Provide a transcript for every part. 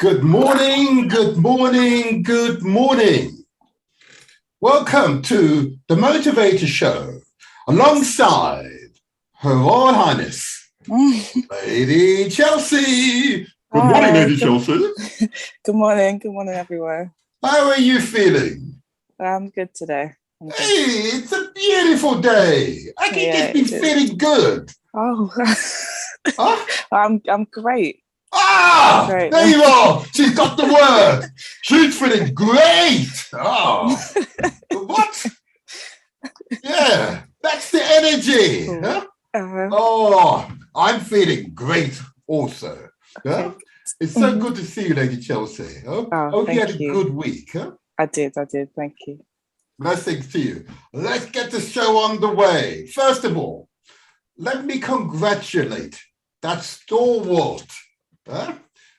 Good morning, good morning, good morning. Welcome to the Motivator Show alongside Her Royal Highness, Lady Chelsea. Good morning, Lady Chelsea. Good morning everyone. How are you feeling? I'm good today. Hey, it's a beautiful day. I can just be feeling good. Oh, Huh? I'm great. Great. There you are. She's got the word. She's feeling great. Oh, what? Yeah, that's the energy. Huh? Oh, I'm feeling great also. Huh? Okay. It's so good to see you, Lady Chelsea. Huh? Hope you had a good week. Huh? I did. Thank you. Blessings to you. Let's get the show on the way. First of all, let me congratulate that stalwart,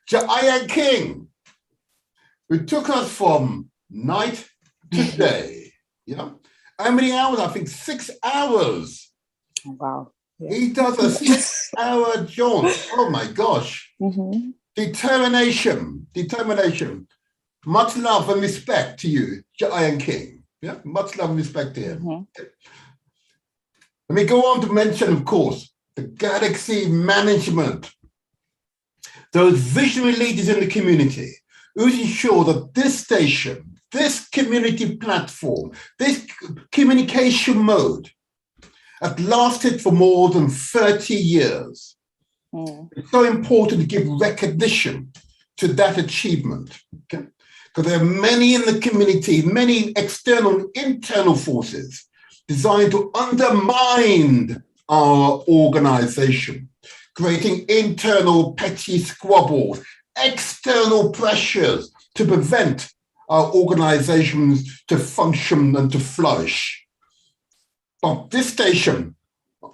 Giant King, who took us from night to day. You know, how many hours? I think 6 hours. Wow. Yeah. He does a 6-hour jaunt. Oh my gosh. Mm-hmm. Determination. Much love and respect to you, Giant King. Yeah, much love and respect to him. Mm-hmm. Let me go on to mention, of course, the Galaxy management. Those visionary leaders in the community who ensure that this station, this community platform, this communication mode has lasted for more than 30 years. It's so important to give recognition to that achievement, okay? Because there are many in the community, many external and internal forces designed to undermine our organization, creating internal petty squabbles, external pressures to prevent our organizations to function and to flourish. But this station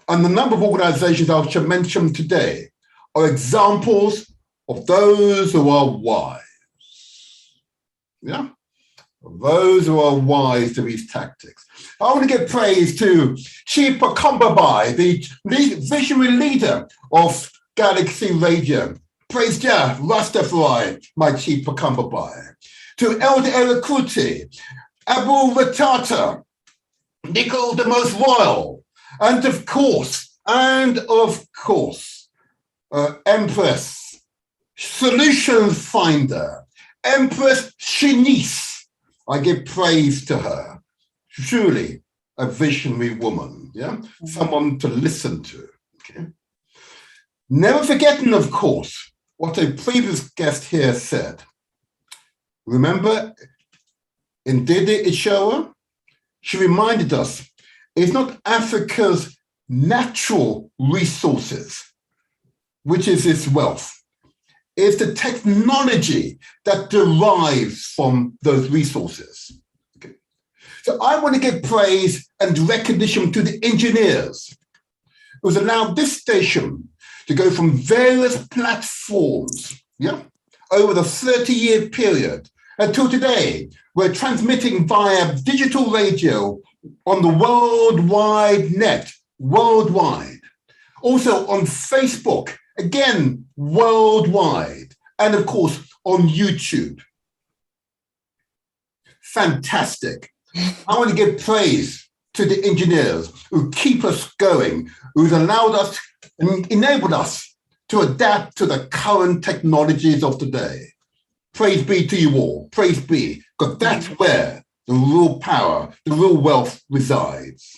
and the number of organizations I shall mention today are examples of those who are wise. Yeah? Those who are wise to these tactics. I want to give praise to Chief Pakumbabai, the visionary leader of Galaxy Radio. Praise Jah, Rastafari, my Chief Pakumbabai. To Elder Erakuti, Abu Ratata, Nicole the Most Royal, and of course, Empress, Solutions Finder, Empress Shanice. I give praise to her. Truly a visionary woman, yeah? Mm-hmm. Someone to listen to, okay? Never forgetting, of course, what a previous guest here said. Remember, in Dede Ishoa, she reminded us, it's not Africa's natural resources, which is its wealth. It's the technology that derives from those resources. Okay. So I want to give praise and recognition to the engineers who's allowed this station to go from various platforms, over the 30-year period until today. We're transmitting via digital radio on the worldwide net, worldwide. Also on Facebook, again, worldwide, and of course, on YouTube. Fantastic. I want to give praise to the engineers who keep us going, who's allowed us and enabled us to adapt to the current technologies of today. Praise be to you all. Praise be, because that's where the real power, the real wealth resides.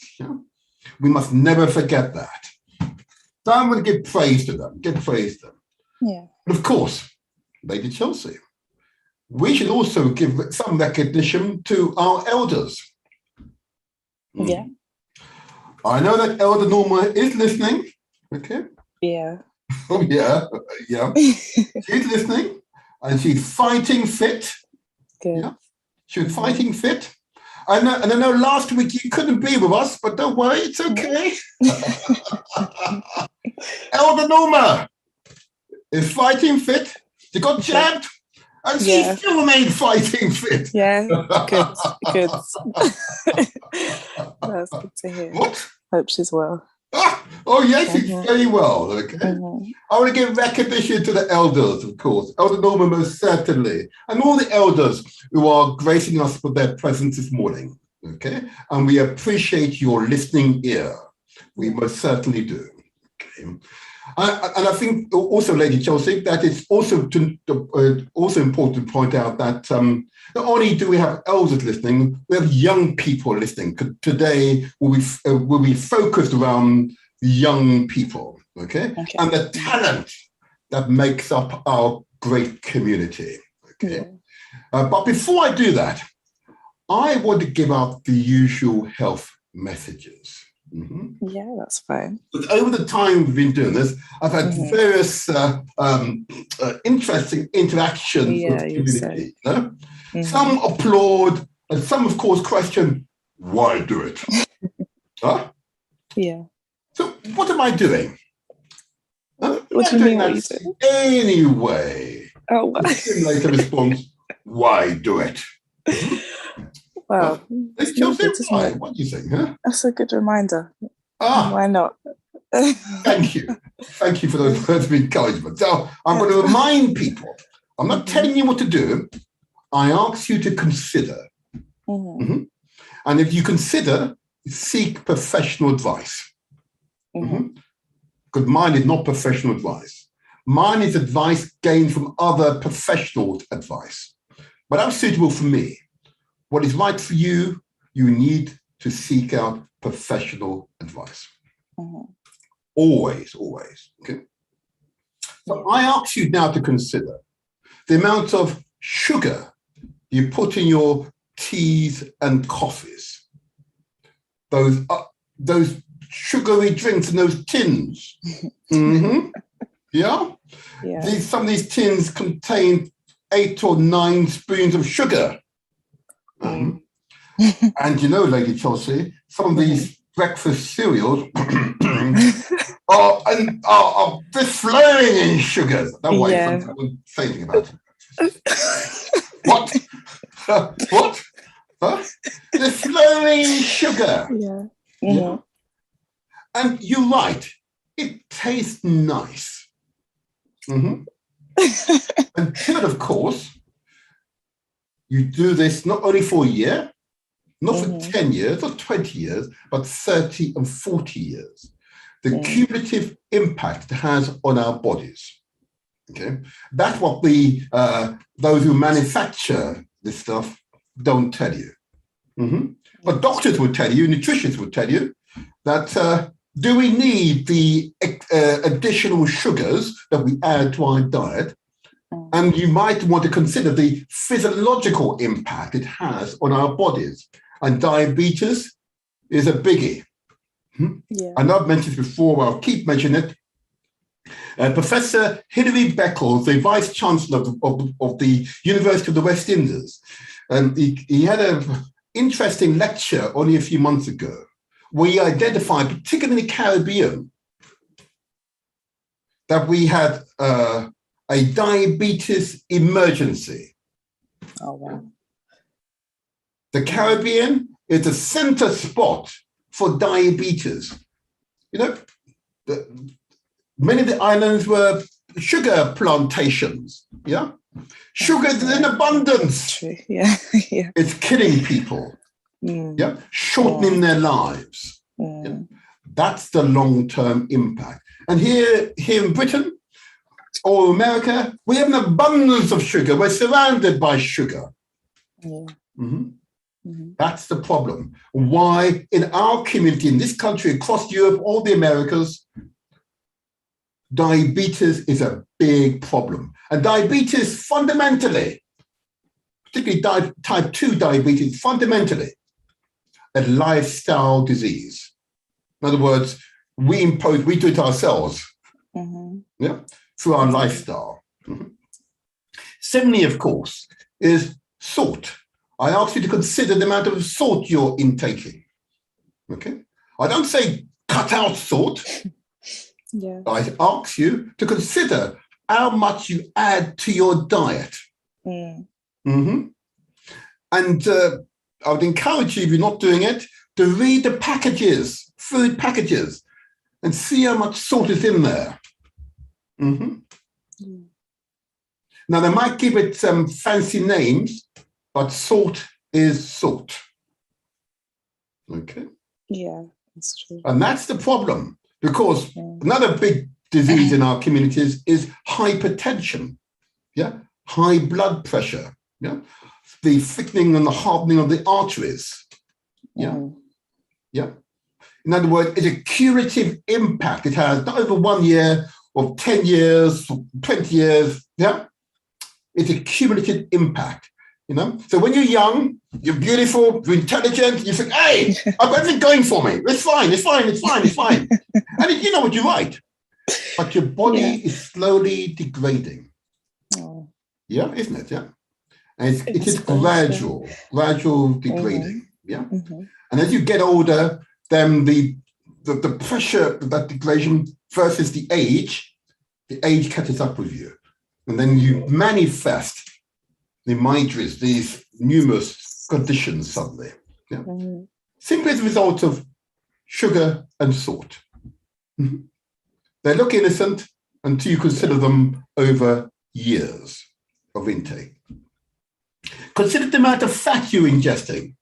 We must never forget that. So I'm going to give praise to them, Yeah. And of course, Lady Chelsea, we should also give some recognition to our elders. Yeah. I know that Elder Norma is listening. Okay. Yeah. Oh, yeah. She's listening and she's fighting fit. Good. Yeah. She's fighting fit. I know last week you couldn't be with us, but don't worry, it's okay. Elder Norma is fighting fit. She got jabbed and she still remained fighting fit. Yeah, good. That's good to hear. What? Hope she's well. Oh, yes, it's very well. Okay. Mhm. I want to give recognition to the elders, of course. Elder Norman, most certainly. And all the elders who are gracing us with their presence this morning. Okay. And we appreciate your listening ear. We most certainly do. Okay. And I think also, Lady Chelsea, that it's also also important to point out that not only do we have elders listening, we have young people listening. Today will be focused around young people, okay? And the talent that makes up our great community, okay? Yeah. But before I do that, I want to give out the usual health messages. Mm-hmm. Yeah, that's fine. But over the time we've been doing this, I've had various interesting interactions with the community. You know? Some applaud, and some, of course, question, why do it? Huh? Yeah. So what am I doing? What do you mean what you do? Anyway. Oh, wow. Stimulate a response, why do it? Well, let's why. What do you think? Huh? That's a good reminder. Why not? Thank you. Thank you for those words of encouragement. So I'm going to remind people, I'm not telling you what to do. I ask you to consider. And if you consider, seek professional advice. Because mine is not professional advice. Mine is advice gained from other professionals' advice. But that's suitable for me. What is right for you, you need to seek out professional advice. Always, always. Okay. So I ask you now to consider the amount of sugar you put in your teas and coffees. Those sugary drinks in those tins. Yeah? Some of these tins contain 8 or 9 spoons of sugar. And you know, Lady Chelsea, some of these breakfast cereals are just flowing in sugars. That way, I won't say anything about it. What? What? Huh? They're flowing in sugar. Yeah. And you're right. It tastes nice. Until, of course, you do this not only for a year, not for 10 years or 20 years, but 30 and 40 years. The cumulative impact it has on our bodies. Okay, that's what those who manufacture this stuff don't tell you. But doctors will tell you, nutritionists will tell you that do we need the additional sugars that we add to our diet? And you might want to consider the physiological impact it has on our bodies. And diabetes is a biggie. I know I've mentioned this before, I'll keep mentioning it. Professor Hilary Beckles, the Vice Chancellor of the University of the West Indies, he had an interesting lecture only a few months ago where he identified, particularly in the Caribbean, that we had a diabetes emergency. Oh, wow. The Caribbean is the center spot for diabetes. You know, many of the islands were sugar plantations. Yeah, sugar is in abundance. True. Yeah. It's killing people. Yeah, shortening their lives. Yeah. That's the long-term impact. And here in Britain or America, we have an abundance of sugar. We're surrounded by sugar. That's the problem. Why in our community, in this country, across Europe, all the Americas, diabetes is a big problem. And diabetes fundamentally, particularly type 2 diabetes, fundamentally a lifestyle disease. In other words, we do it ourselves, through our lifestyle. Similarly, of course, is salt. I ask you to consider the amount of salt you're intaking. Okay? I don't say cut out salt. I ask you to consider how much you add to your diet. And I would encourage you, if you're not doing it, to read the packages, food packages. and see how much salt is in there. Now, they might give it some fancy names, but salt is salt. Okay? Yeah, that's true. And that's the problem, because another big disease in our communities is hypertension, high blood pressure, the thickening and the hardening of the arteries. In other words, it's a curative impact. It has not over 1 year or 10 years, or 20 years. It's a cumulative impact. So when you're young, you're beautiful, you're intelligent, you think, hey, I've got everything going for me. It's fine. And you know what, you're right. But your body is slowly degrading. Yeah, isn't it? Yeah. And it is gradual degrading. And as you get older, then the pressure of that degradation versus the age catches up with you. And then you manifest the migraines, these numerous conditions suddenly. Simply as a result of sugar and salt. They look innocent until you consider them over years of intake. Consider the amount of fat you're ingesting.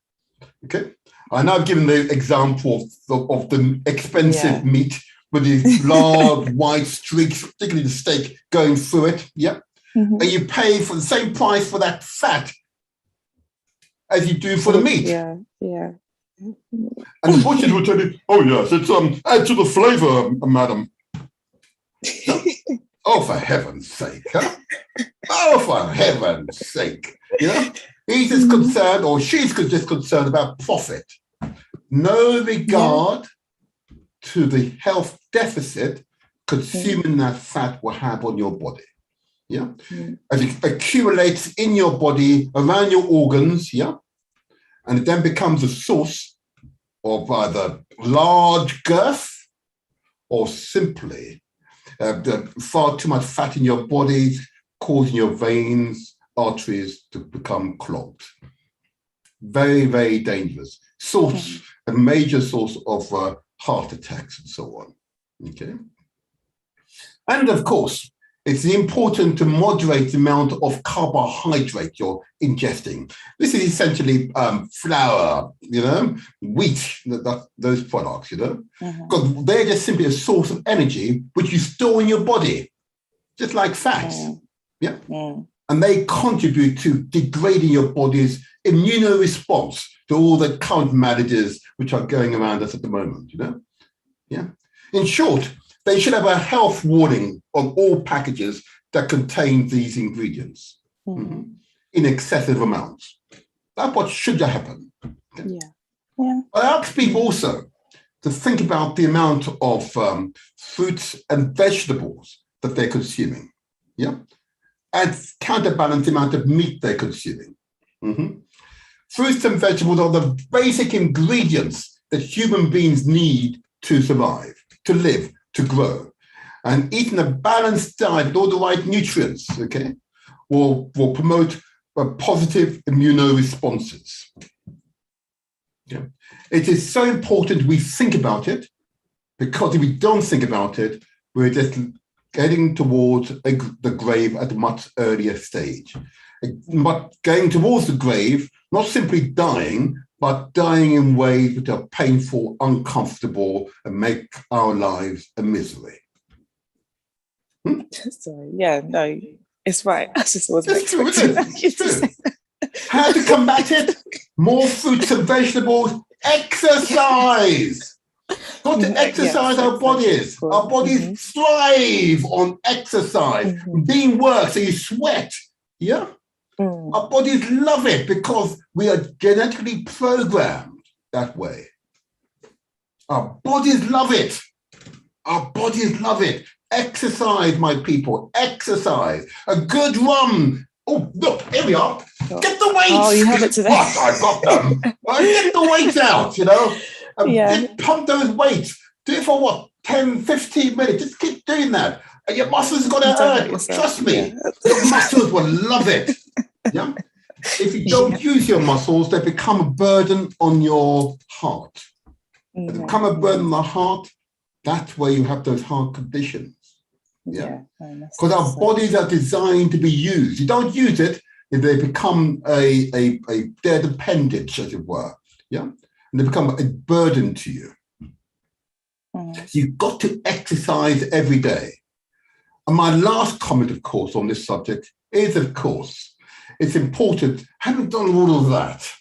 Okay, I know I've given the example of the expensive meat with the large white streaks, particularly the steak, going through it. And you pay for the same price for that fat as you do for the meat. And the butchers will tell you, oh yes, it's add to the flavour, madam. Oh, for heaven's sake, Oh, for heaven's sake. He's just concerned, or she's just concerned about profit. No regard to the health deficit consuming that fat will have on your body. As it accumulates in your body, around your organs, and it then becomes a source of either large girth or simply far too much fat in your body, causing your veins, arteries to become clogged. Very, very dangerous. A major source of heart attacks and so on. Okay. And of course, it's important to moderate the amount of carbohydrate you're ingesting. This is essentially flour, wheat, those products, because they're just simply a source of energy which you store in your body, just like fats. And they contribute to degrading your body's immunoresponse to all the current maladies which are going around us at the moment, In short, they should have a health warning on all packages that contain these ingredients in excessive amounts. That's what should happen. I ask people also to think about the amount of fruits and vegetables that they're consuming, and counterbalance the amount of meat they're consuming. Fruits and vegetables are the basic ingredients that human beings need to survive, to live, to grow. And eating a balanced diet with all the right nutrients, will promote positive immunoresponses. It is so important we think about it, because if we don't think about it, we're just getting towards the grave at a much earlier stage. But going towards the grave, not simply dying, but dying in ways which are painful, uncomfortable, and make our lives a misery. Sorry, no, it's right. I just wasn't expecting that. How to combat it? More fruits and vegetables. Exercise. Got to exercise our bodies. Our bodies thrive on exercise. Being worked, so you sweat. Our bodies love it because we are genetically programmed that way. Our bodies love it. Our bodies love it. Exercise, my people. Exercise. A good run. Oh, look, here we are. Get the weights. Oh, you have it today. What? I've got them. Get the weights out, Pump those weights. Do it for what? 10, 15 minutes. Just keep doing that. And your muscles are going to hurt. Trust me. Your muscles will love it. If you don't use your muscles, they become a burden on your heart. They become a burden on the heart. That's where you have those heart conditions. Yeah. Because Because our bodies are designed to be used. You don't use it, if they become their dependence, as it were. Yeah. And they become a burden to you. You've got to exercise every day. And my last comment, of course, on this subject is, of course, it's important, having done all of that,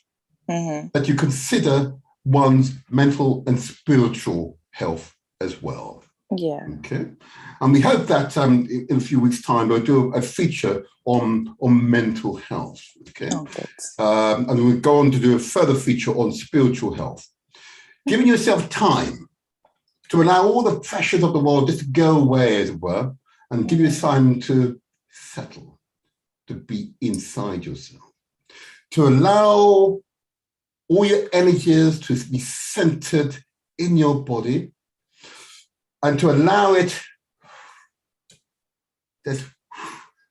that you consider one's mental and spiritual health as well. Yeah. Okay. And we hope that in a few weeks' time, we'll do a feature on mental health. Okay. Oh, good. And we'll go on to do a further feature on spiritual health. Giving yourself time to allow all the pressures of the world just to go away, as it were, and give you time to settle, to be inside yourself, to allow all your energies to be centered in your body, and to allow it just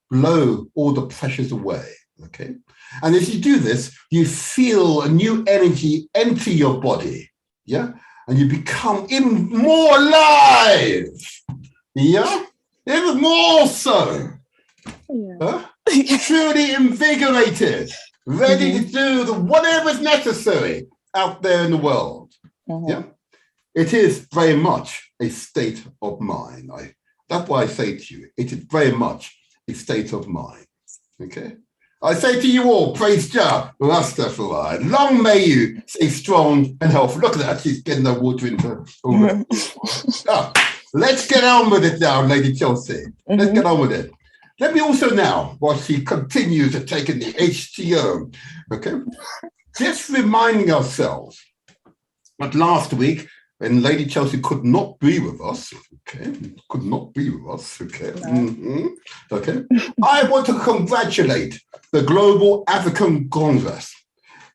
blow all the pressures away, okay? And as you do this, you feel a new energy enter your body, yeah? And you become even more alive, yeah? Even more so, truly invigorated, ready to do whatever is necessary out there in the world, yeah? It is very much a state of mind. That's why I say to you, it is very much a state of mind. Okay? I say to you all, praise Jah, Rastafari. Long may you stay strong and healthy. Look at that, she's getting the water into her. Let's get on with it now, Lady Chelsea. Let's get on with it. Let me also now, while she continues to take in the HTO, okay, just reminding ourselves that last week, when Lady Chelsea could not be with us, okay, okay, okay, I want to congratulate the Global African Congress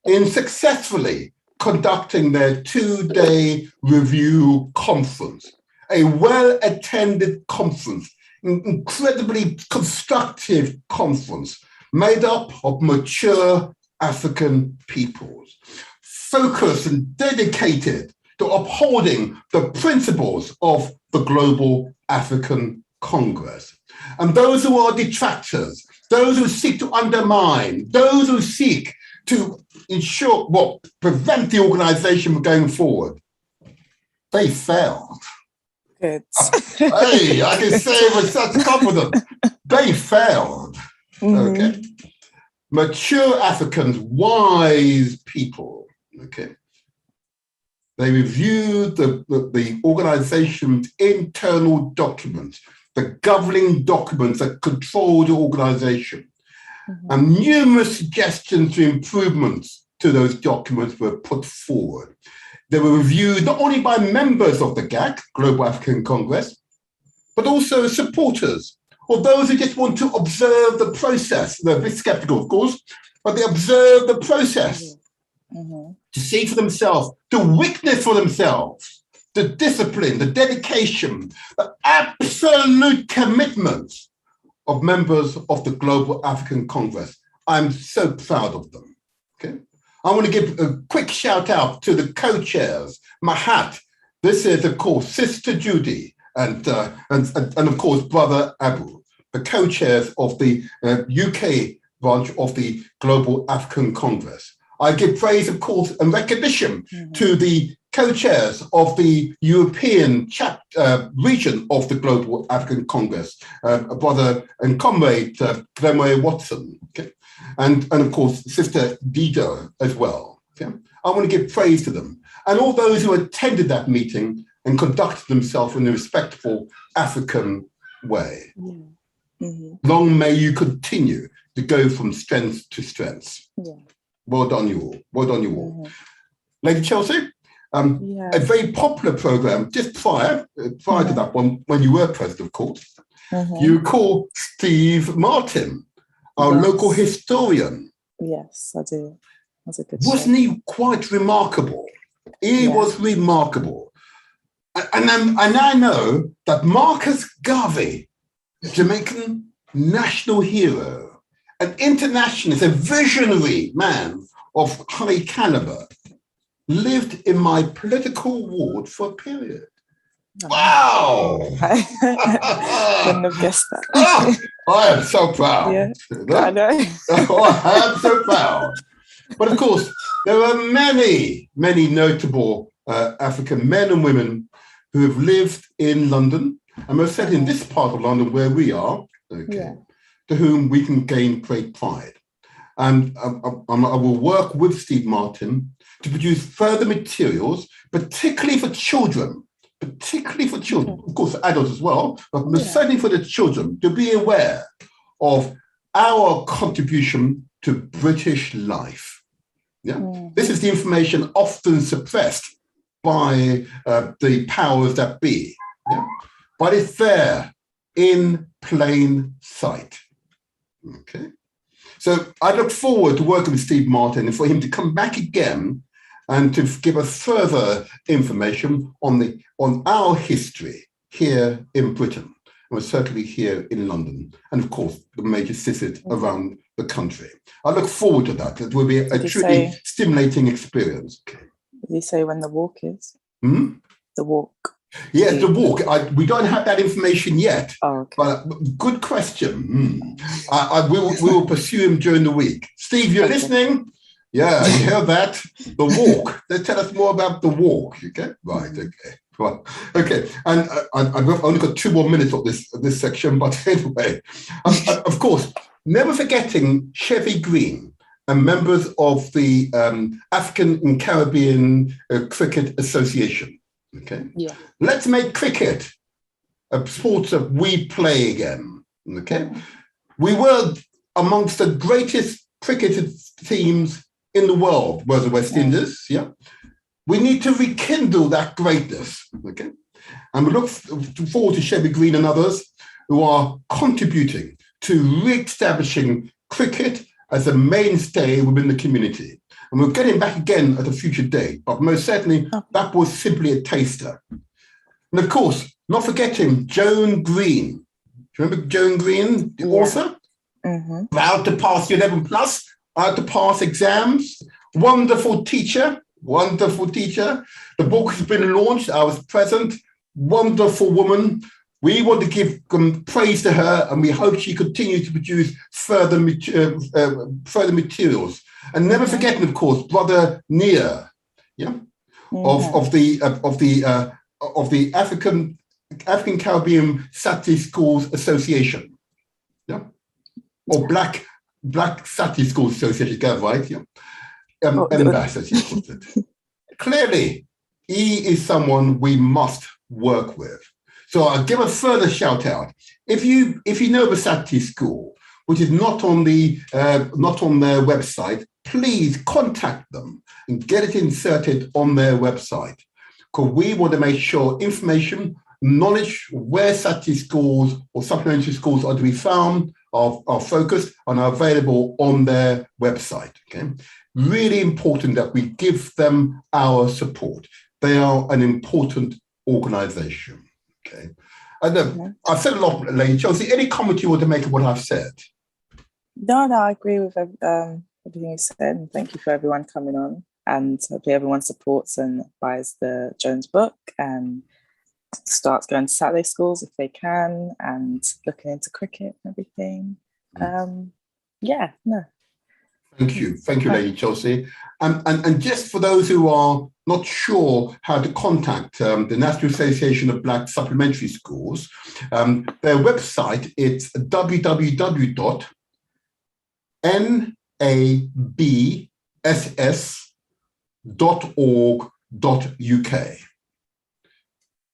in successfully conducting their 2-day review conference, a well-attended conference, incredibly constructive conference made up of mature African peoples, focused and dedicated to upholding the principles of the Global African Congress. And those who are detractors, those who seek to undermine, those who seek to prevent the organization from going forward, they failed. Good. Hey, I can say with such confidence, they failed. Okay. Mature Africans, wise people, okay. They reviewed the organization's internal documents, the governing documents that control the organization. And numerous suggestions to improvements to those documents were put forward. They were reviewed not only by members of the GAC, Global African Congress, but also supporters, or those who just want to observe the process. They're a bit skeptical, of course, but they observe the process. To see for themselves, to witness for themselves, the discipline, the dedication, the absolute commitment of members of the Global African Congress. I'm so proud of them. Okay, I want to give a quick shout out to the co-chairs, Mahat. This is, of course, Sister Judy and of course, Brother Abu, the co-chairs of the UK branch of the Global African Congress. I give praise, of course, and recognition to the co-chairs of the European region of the Global African Congress, brother and comrade Clemway Watson, okay? and of course, Sister Dido as well. Okay? I want to give praise to them and all those who attended that meeting and conducted themselves in a respectful African way. Long may you continue to go from strength to strength. Well done, you all. Well done, you all. Lady Chelsea, a very popular program just prior to that one, when you were president, of course. You recall Steve Martin, our local historian. Yes, I do. That's a good Wasn't he quite remarkable? He was remarkable. And I know that Marcus Garvey, Jamaican national hero, an internationalist, a visionary man of high caliber, lived in my political ward for a period. Wow! Couldn't have guessed that. Oh, I am so proud. Yeah, I know. Oh, I am so proud. But of course, there are many, many notable African men and women who have lived in London, and most certainly in this part of London where we are, to whom we can gain great pride. And I will work with Steve Martin to produce further materials, particularly for children, of course, for adults as well, but certainly for the children, to be aware of our contribution to British life. Yeah, this is the information often suppressed by the powers that be. Yeah, but it's there in plain sight. Okay, so I look forward to working with Steve Martin and for him to come back again and to give us further information on our history here in Britain, and certainly here in London, and of course the major cities around the country. I look forward to that. It will be a truly stimulating experience. Okay. Did he say when the walk is? The walk. Yes, the walk. We don't have that information yet. Oh, okay. But good question. We will pursue him during the week. Steve, you're listening? Yeah, you hear that? The walk. Let's tell us more about the walk. Okay, right. Okay. Well, okay, and I've only got 2 more minutes of this section, but anyway, of course, never forgetting Chevy Green and members of the African and Caribbean Cricket Association. Okay, let's make cricket a sport that we play again. Okay, we were amongst the greatest cricket teams in the world, were the West Indies. Yeah. We need to rekindle that greatness, okay? And we look forward to Chevy Green and others who are contributing to re-establishing cricket as a mainstay within the community. And we'll get him back again at a future date, but most certainly that was simply a taster. And of course, not forgetting Joan Green. Do you remember Joan Green, the author? Proud to pass the 11 plus, proud to pass exams, wonderful teacher. The book has been launched. I was present. Wonderful woman. We want to give praise to her, and we hope she continues to produce further materials. And never forgetting, of course, Brother Nia, of the African Caribbean Saturday Schools Association, or Black Saturday Schools Association. Get it right? Yeah. Clearly, he is someone we must work with. So I'll give a further shout out. If you know the Saturday School, which is not on their website, please contact them and get it inserted on their website. Because we want to make sure information, knowledge, where Saturday schools or supplementary schools are to be found, are focused and are available on their website. Okay. Really important that we give them our support. They are an important organization. Okay. And I've said a lot, Lady Chelsea. Any comment you want to make of what I've said? No, I agree with everything you said. And thank you for everyone coming on. And hopefully everyone supports and buys the Jones book and starts going to Saturday schools if they can and looking into cricket and everything. Thank you, Lady Chelsea. And just for those who are not sure how to contact the National Association of Black Supplementary Schools, their website is www.nabss.org.uk.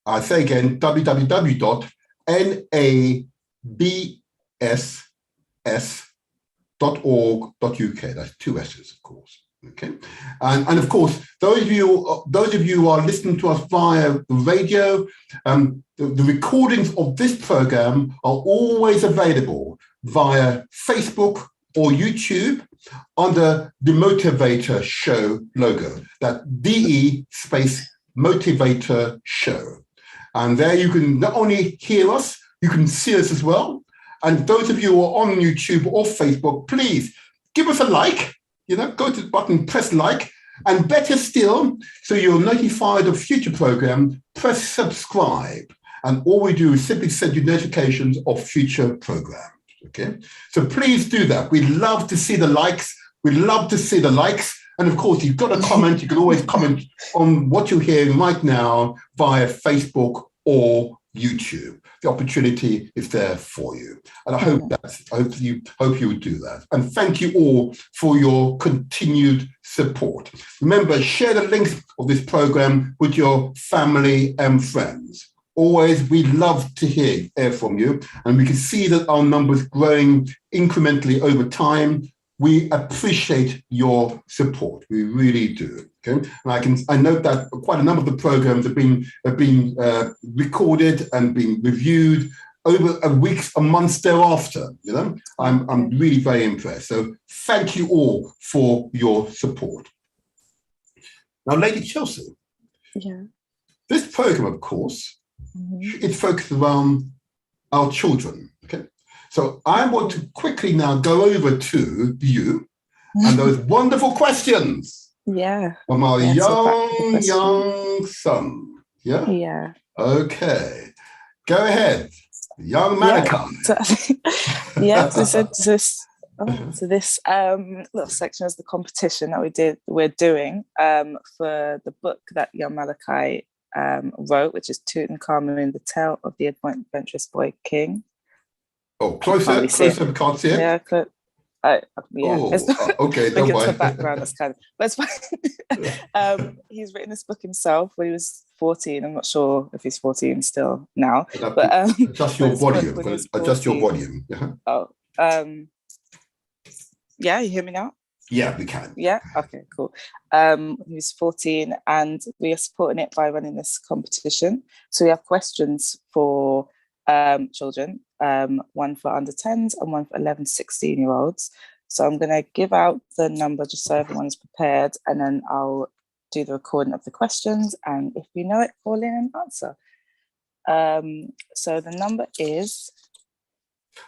I say again, www.nabss.org.uk. That's 2 S's, of course. Okay, and of course, those of you who are listening to us via the radio, the recordings of this program are always available via Facebook or YouTube under the Motivator Show logo. That DE space Motivator Show, and there you can not only hear us, you can see us as well. And those of you who are on YouTube or Facebook, please give us a like. Go to the button, press like, And better still, so you're notified of future programs, press subscribe. And all we do is simply send you notifications of future programs. Okay, so please do that. We'd love to see the likes. We'd love to see the likes. And of course, you've got a comment. You can always comment on what you're hearing right now via Facebook or YouTube. The opportunity is there for you. And I hope you would do that. And thank you all for your continued support. Remember, share the links of this program with your family and friends. Always, we love to hear from you, and we can see that our numbers growing incrementally over time. We appreciate your support. We really do. Okay, and I note that quite a number of the programs have been recorded and been reviewed over weeks and months thereafter. You know, I'm really very impressed. So thank you all for your support. Now, Lady Chelsea. Yeah. This program, of course, it's focused around our children. Okay, so I want to quickly now go over to you and those wonderful questions. Yeah. From our young son. Yeah. Yeah. Okay. Go ahead, young Malachi. Yeah. So this little section is the competition that we're doing for the book that young Malachi wrote, which is Tutankhamun, the Tale of the Adventurous Boy King. Oh, closer, we can't see it. Yeah, okay, don't worry. The background, that's kind of, but it's fine. He's written this book himself when he was 14. I'm not sure if he's 14 still now. But adjust your volume. Adjust your volume. Yeah, you hear me now? Yeah, we can. Yeah. Okay. Cool. He was 14, and we are supporting it by running this competition. So we have questions for children, one for under 10s and one for 11, 16-year-olds. So I'm going to give out the number just so everyone's prepared, and then I'll do the recording of the questions. And if you know it, call in and answer. So the number is...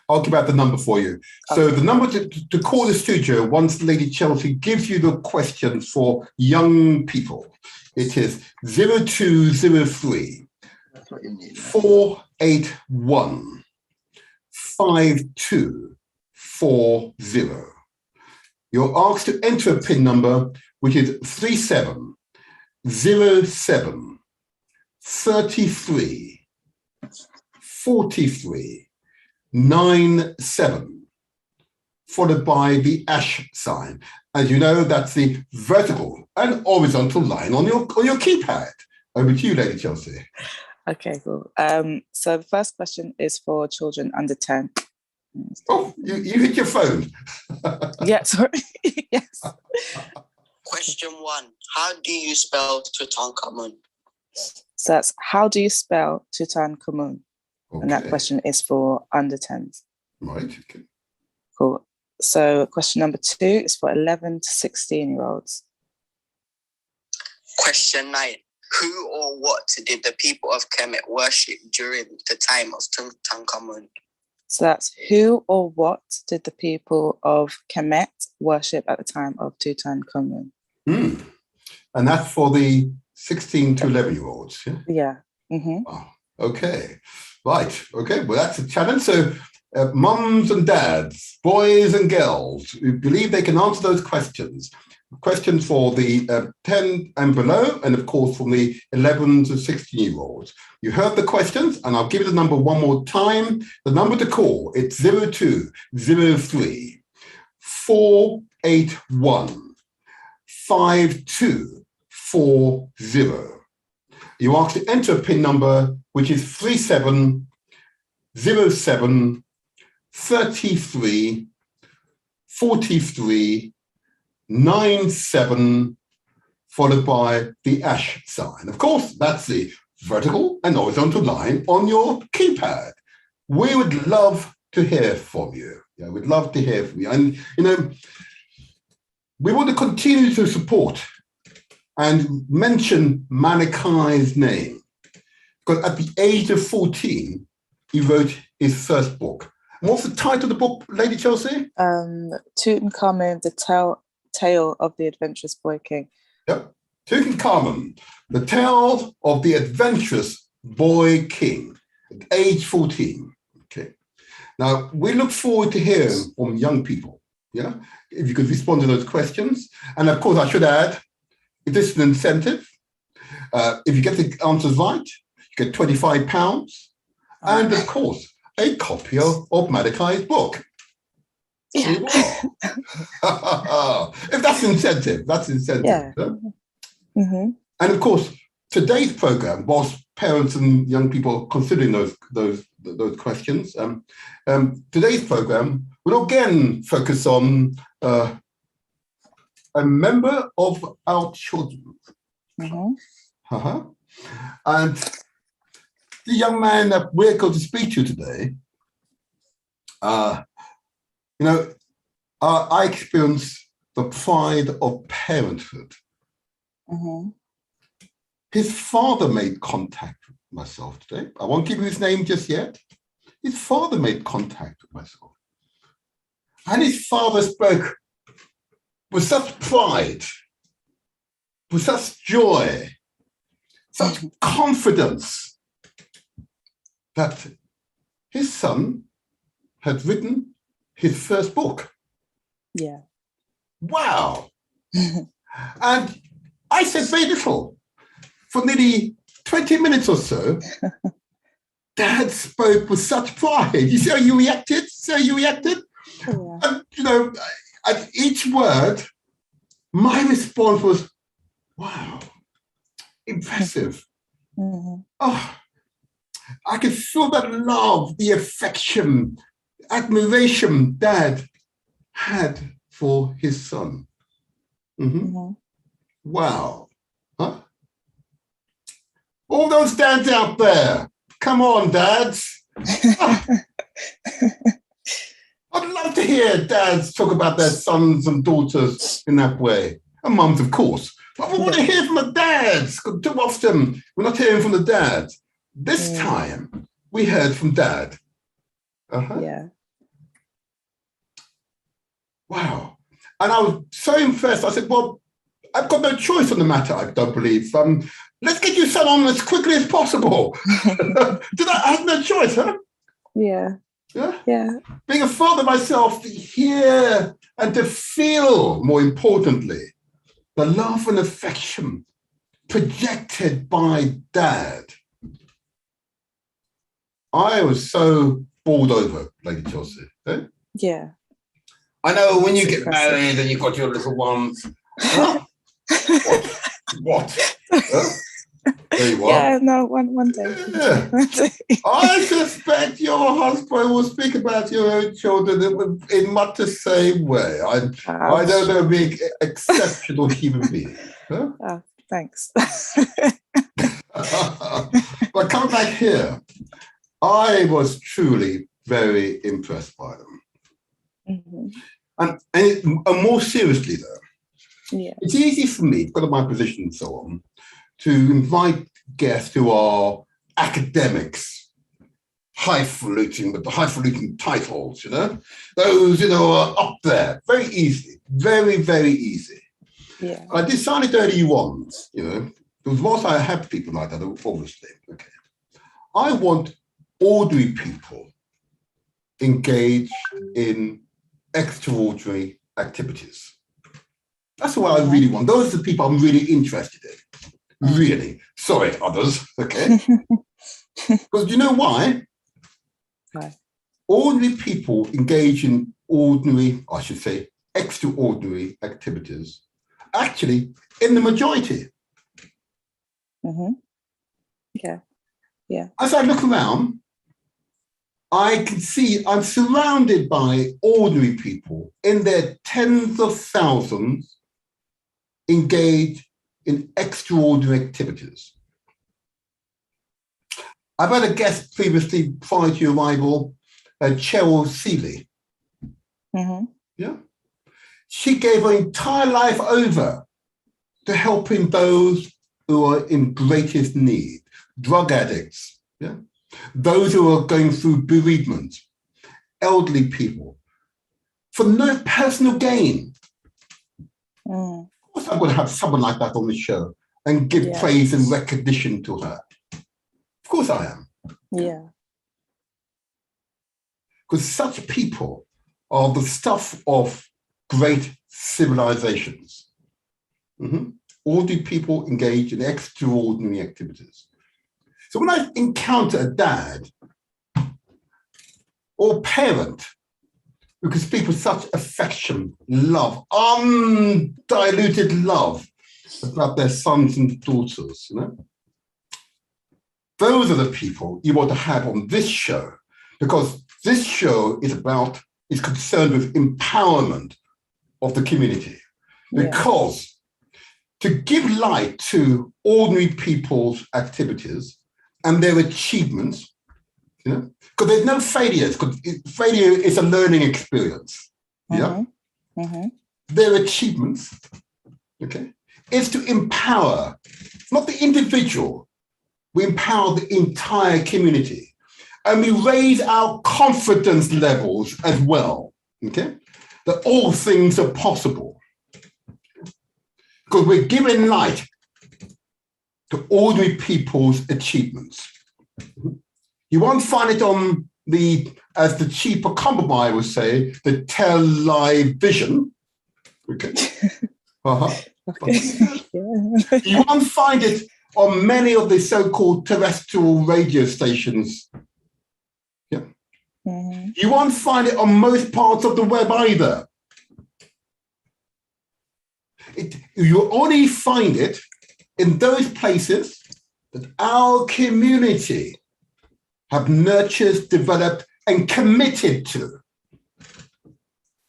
I'll give out the number for you. So the number to call the studio once Lady Chelsea gives you the questions for young people, it is 0203 481 5240. You're asked to enter a PIN number, which is 3707 33 43 97, followed by the ash sign. As you know, that's the vertical and horizontal line on your keypad. Over to you, Lady Chelsea. Okay, cool. So the first question is for children under 10. Oh, you hit your phone. Yeah, sorry. Yes. Question 1. How do you spell Tutankhamun? So that's, how do you spell Tutankhamun? Okay. And that question is for under 10s. Right. Okay. Cool. So question number 2 is for 11 to 16-year-olds. Question 9. Who or what did the people of Kemet worship during the time of Tutankhamun? So that's, who or what did the people of Kemet worship at the time of Tutankhamun? And that's for the 16 to 11-year-olds. Yeah. Yeah. Mm-hmm. Wow. Okay. Right. Okay. Well, that's a challenge. So mums and dads, boys and girls who believe they can answer those questions. Questions for the 10 and below, and of course from the 11 to 16-year-olds. You heard the questions, and I'll give you the number one more time. The number to call, it's 0203 481 5240. You asked to enter a PIN number, which is 3707 33 43 97, followed by the ash sign. Of course, that's the vertical and horizontal line on your keypad. We would love to hear from you. Yeah, we'd love to hear from you. And, you know, we want to continue to support and mention Malachi's name, because at the age of 14, he wrote his first book. And what's the title of the book, Lady Chelsea? Tutankhamun, the Tale of the Adventurous Boy King. Yep. Tutankhamun, the tale of the adventurous boy king at age 14. Okay. Now, we look forward to hearing from young people. Yeah. If you could respond to those questions. And of course, I should add, if this is an incentive, if you get the answers right, you get £25. And of course, a copy of Malachi's book. Yeah. If that's incentive, that's incentive. Yeah. Huh? Mm-hmm. And of course, today's program, whilst parents and young people are considering those questions, today's program will again focus on a member of our children. Mm-hmm. And the young man that we're going to speak to today, I experience the pride of parenthood. Mm-hmm. His father made contact with myself today. I won't give you his name just yet. His father made contact with myself. And his father spoke with such pride, with such joy, such confidence that his son had written his first book. Yeah. Wow. And I said very little. For nearly 20 minutes or so, Dad spoke with such pride. You see how you reacted? Yeah. And, at each word, my response was, wow, impressive. Mm-hmm. Oh, I could feel that love, the affection, admiration Dad had for his son. Mm-hmm. Mm-hmm. Wow. Huh? All those dads out there, come on, dads. I'd love to hear dads talk about their sons and daughters in that way. And mums, of course. But we want to hear from the dads. Too often, we're not hearing from the dads. This time, we heard from Dad. Yeah. Wow. And I was so impressed. I said, well, I've got no choice on the matter, I don't believe. Let's get your son on as quickly as possible. I have no choice, huh? Yeah. Yeah? Yeah. Being a father myself, to hear and to feel, more importantly, the love and affection projected by Dad. I was so bowled over, Lady Chelsea. Eh? Yeah. I know when you That's get impressive. married and you've got your little ones. Huh? What? Huh? There you are. Yeah, no, one day. Yeah. One day. I suspect your husband will speak about your own children in much the same way. I know they're being exceptional human beings. Huh? Oh, thanks. But coming back here, I was truly very impressed by them. Mm-hmm. And more seriously, though, Yeah. it's easy for me, because of my position and so on, to invite guests who are academics, highfalutin, with the highfalutin titles, those, are up there, very easy, very, very easy. Yeah. I decided early on, because whilst I have people like that, obviously, okay, I want ordinary people engaged in extraordinary activities. That's what I really want. Those are the people I'm really interested in. Really. Sorry, others, okay? Because you know why? Why? Ordinary people engage in extraordinary activities, actually in the majority. Mm-hmm. Yeah. Yeah. As I look around, I can see I'm surrounded by ordinary people in their tens of thousands engaged in extraordinary activities. I've had a guest previously prior to your arrival, Cheryl Seeley. Mm-hmm. Yeah. She gave her entire life over to helping those who are in greatest need, drug addicts, yeah, those who are going through bereavement, elderly people, for no personal gain. Of course I'm going to have someone like that on the show and give praise and recognition to her. Of course I am. Yeah. Because such people are the stuff of great civilizations. Ordinary people engage in extraordinary activities. So when I encounter a dad or parent who can speak with such affection, love, undiluted love about their sons and daughters, those are the people you want to have on this show, because this show is concerned with empowerment of the community. Because to give light to ordinary people's activities and their achievements, because there's no failures, because failure is a learning experience. Their achievements, is to empower, not the individual, we empower the entire community. And we raise our confidence levels as well, that all things are possible. Because we're giving light to ordinary people's achievements. You won't find it on as the Chief Akombabai would say, the television. You won't find it on many of the so-called terrestrial radio stations. You won't find it on most parts of the web either. You only find it in those places that our community have nurtured, developed, and committed to.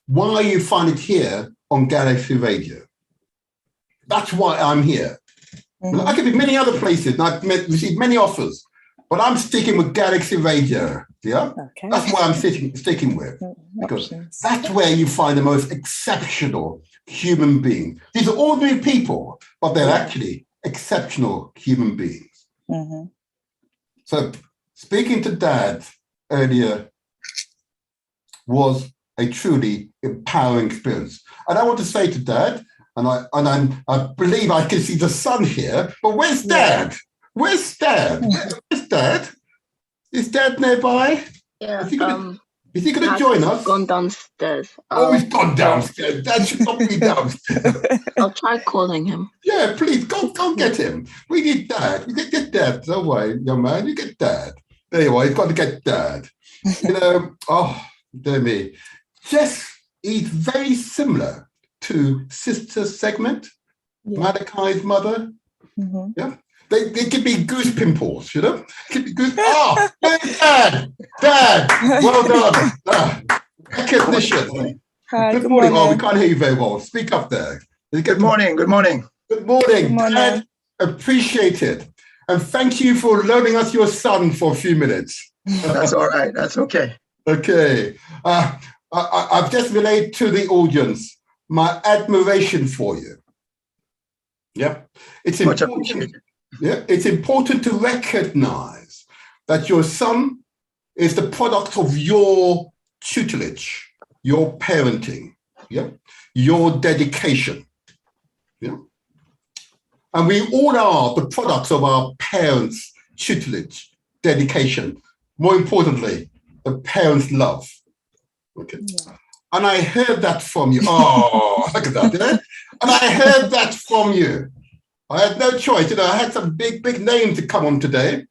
Why you find it here on Galaxy Radio. That's why I'm here. I could be many other places, and I've received many offers, but I'm sticking with Galaxy Radio. That's why I'm sticking with, because that's where you find the most exceptional human being. These are ordinary people, but they're actually exceptional human beings. So speaking to Dad earlier was a truly empowering experience. And I want to say to Dad, and I believe I can see the sun here, but where's Dad? Where's Dad? Where's Dad? Is Dad nearby? Yeah. Is he going to join us? Gone downstairs. He's gone downstairs. Dad should not be downstairs. I'll try calling him. Yeah, please, go get him. We need Dad. We get Dad. Don't worry, young man. You get Dad. There you are. You've got to get Dad. Oh, dear me. He's very similar to Sister Segment, Malachi's mother. They give me goose pimples, Give me goose. There's Dad! Dad! Well done. Recognition. Hi, good morning. Oh, we can't hear you very well. Speak up there. Good morning. Good morning. Good morning. Dad, appreciate it. And thank you for loaning us your son for a few minutes. That's all right. That's okay. Okay. I've just relayed to the audience my admiration for you. It's much important. appreciated. It's important to recognize that your son is the product of your tutelage, your parenting, your dedication. And we all are the products of our parents' tutelage, dedication. More importantly, the parents' love. And I heard that from you. Oh, look at that. And I heard that from you. I had no choice. I had some big names to come on today,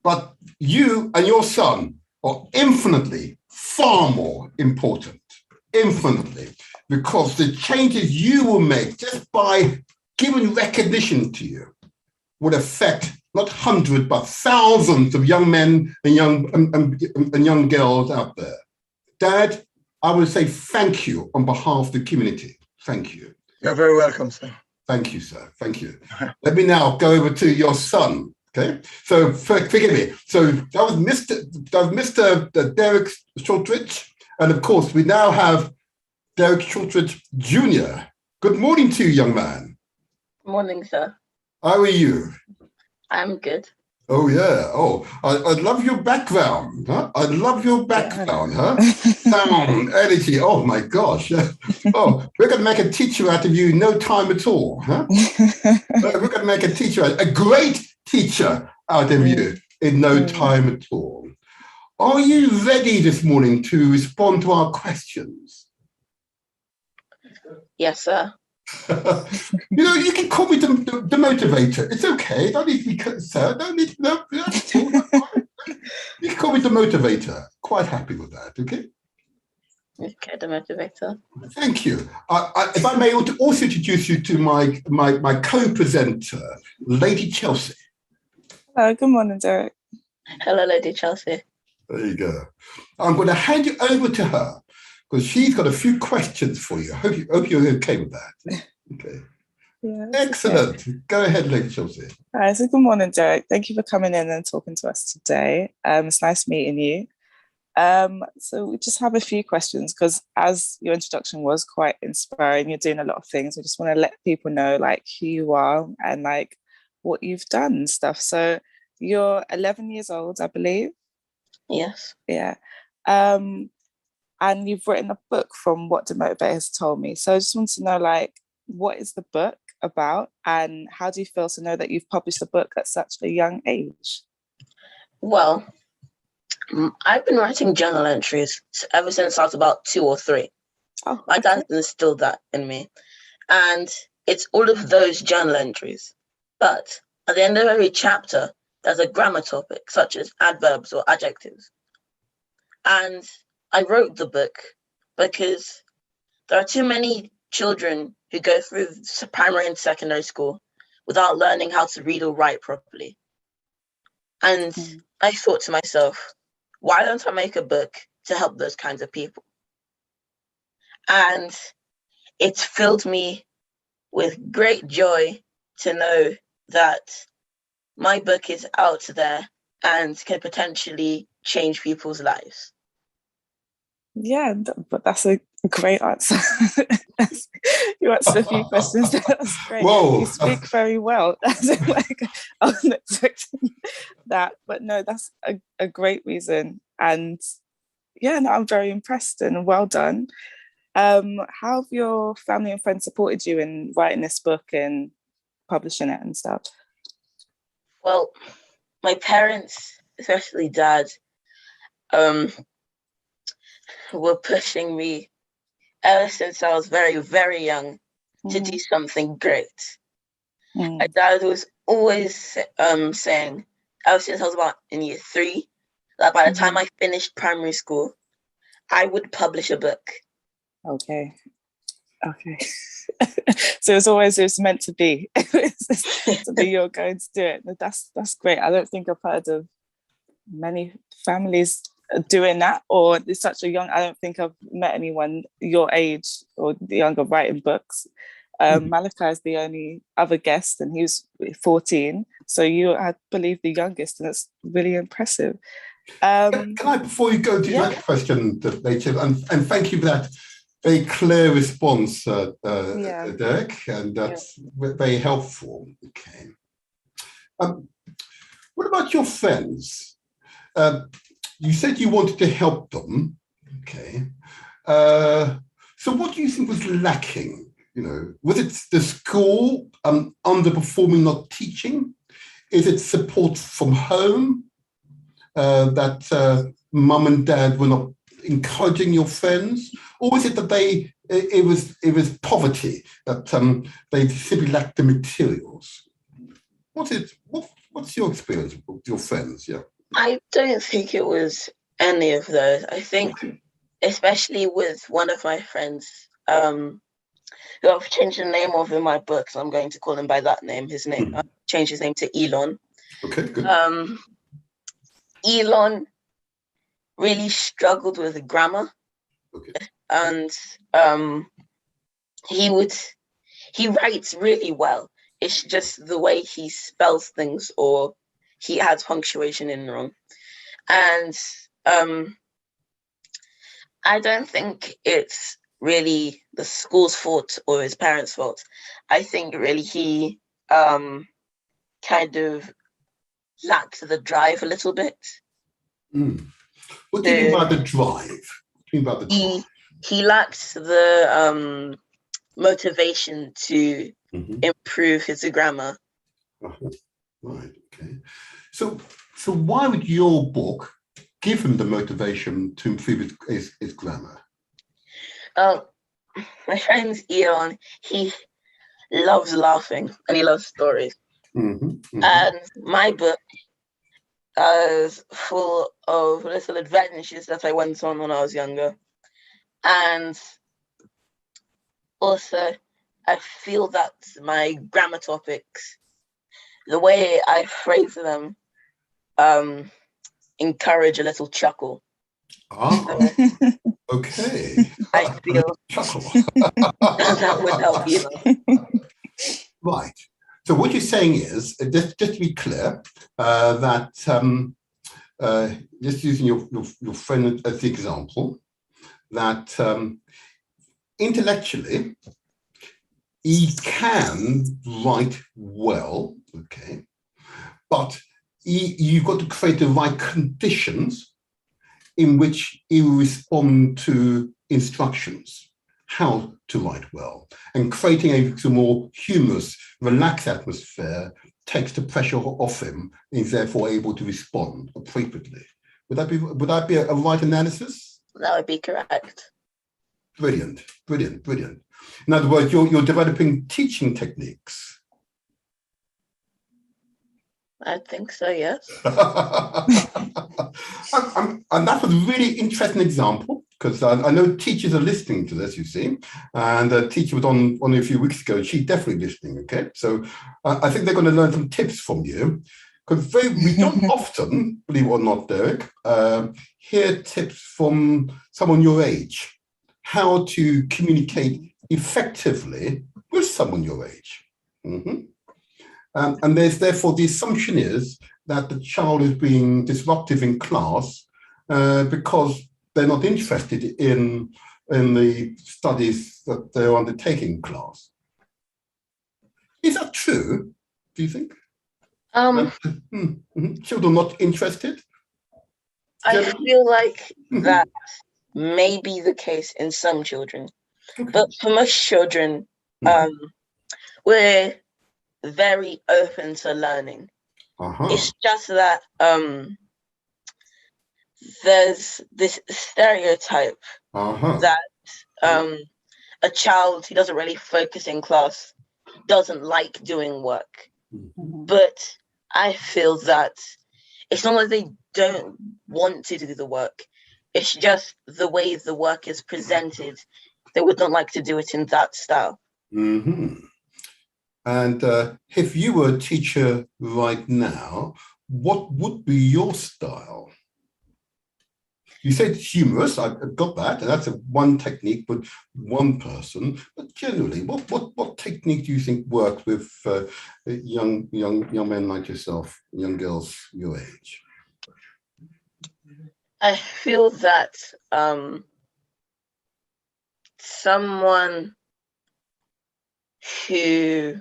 but you and your son are infinitely far more important, infinitely, because the changes you will make just by giving recognition to you would affect not hundreds, but thousands of young men and young girls out there. Dad, I would say thank you on behalf of the community. Thank you. You're very welcome, sir. Thank you, sir. Thank you. Let me now go over to your son. Okay. So forgive me. So that was Mr. Derrick Shortridge. And of course, we now have Derrick Shortridge Jr. Good morning to you, young man. Morning, sir. How are you? I'm good. Oh yeah. Oh, I love your background. Huh? I love your background. Huh? Sound, energy. Oh my gosh. Oh, we're gonna make a teacher out of you in no time at all. Huh? We're gonna make a teacher, a great teacher out of you in no time at all. Are you ready this morning to respond to our questions? Yes, sir. You know, you can call me the motivator. It's okay. Don't need to be sir. Don't need to. No, that's cool. That's fine. You can call me the motivator. Quite happy with that. Okay. Okay, the motivator. Thank you. If I may also introduce you to my co-presenter, Lady Chelsea. Hello, good morning, Derrick. Hello, Lady Chelsea. There you go. I'm going to hand you over to her because she's got a few questions for you. Hope you're okay with that. Okay. Yeah, Excellent. okay. Go ahead, Lady Chelsea. All right, so good morning, Derrick. Thank you for coming in and talking to us today. It's nice meeting you. So we just have a few questions because as your introduction was quite inspiring, you're doing a lot of things. I just want to let people know like who you are and like what you've done and stuff. So you're 11 years old, I believe. Yes. Yeah. And you've written a book from what the motivator has told me. So I just want to know like, what is the book about and how do you feel to know that you've published a book at such a young age? Well, I've been writing journal entries ever since I was about 2 or 3. Oh, My okay. dad instilled that in me. And it's all of those journal entries. But at the end of every chapter, there's a grammar topic, such as adverbs or adjectives. And I wrote the book because there are too many children who go through primary and secondary school without learning how to read or write properly. And I thought to myself, why don't I make a book to help those kinds of people? And it filled me with great joy to know that my book is out there and can potentially change people's lives. Yeah, but that's a great answer. You answered a few questions. That's great. Whoa. You speak very well. Like, I wasn't expecting that, but no, that's a great reason. And yeah, no, I'm very impressed and well done. How have your family and friends supported you in writing this book and publishing it and stuff? Well, my parents, especially Dad, were pushing me ever since I was very, very young to do something great. My dad was always saying, ever since I was about in year 3, that by the time I finished primary school, I would publish a book. Okay. So it was meant to be. To be you're going to do it. That's great. I don't think I've heard of many families doing that, or it's such a young. I don't think I've met anyone your age or younger writing books. Malachi is the only other guest, and he was 14. So you, I believe, the youngest, and it's really impressive. Can I, before you go to your next question, Rachel, and thank you for that very clear response, Derrick, and that's very helpful. Okay. What about your friends? You said you wanted to help them. Okay. So what do you think was lacking? You know, was it the school underperforming, not teaching? Is it support from home that mum and dad were not encouraging your friends, or was it that it was poverty that they simply lacked the materials? What's your experience with your friends? Yeah, I don't think it was any of those. I think, especially with one of my friends, who I've changed the name of in my book, so I'm going to call him by that name. I changed his name to Elon. Okay, good. Elon really struggled with grammar, and he writes really well. It's just the way he spells things, or he has punctuation in wrong. And I don't think it's really the school's fault or his parents' fault. I think really he lacked the drive a little bit. Mm. What do you mean by the drive? What do you mean by the drive? He lacked the motivation to improve his grammar. Uh-huh. Right. Okay. So why would your book give him the motivation to improve his grammar? My friend's Eon, he loves laughing and he loves stories. And my book is full of little adventures that I went on when I was younger. And also, I feel that my grammar topics, the way I phrase them, encourage a little chuckle. Ah, okay. I feel chuckle. that would help you. Right. So what you're saying is, just to be clear, that just using your friend as the example, that intellectually he can write well, okay, but you've got to create the right conditions in which he will respond to instructions, how to write well, and creating a more humorous, relaxed atmosphere takes the pressure off him and is therefore able to respond appropriately. Would that be a right analysis? That would be correct. Brilliant, brilliant, brilliant. In other words, you're developing teaching techniques. I think so, yes. And that's a really interesting example, because I know teachers are listening to this, you see, and a teacher was on only a few weeks ago. She's definitely listening, okay? So I think they're going to learn some tips from you, because we don't often, believe it or not, Derrick, hear tips from someone your age, how to communicate effectively with someone your age. And there's therefore the assumption is that the child is being disruptive in class because they're not interested in the studies that they're undertaking in class. Is that true, do you think? Children not interested? I feel like that may be the case in some children, but for most children, we're very open to learning. It's just that there's this stereotype that a child who doesn't really focus in class doesn't like doing work. But I feel that it's not like they don't want to do the work. It's just the way the work is presented. They would not like to do it in that style. And if you were a teacher right now, what would be your style? You said humorous, I've got that, and that's one technique with one person. But generally, what technique do you think works with young men like yourself, young girls your age? I feel that someone who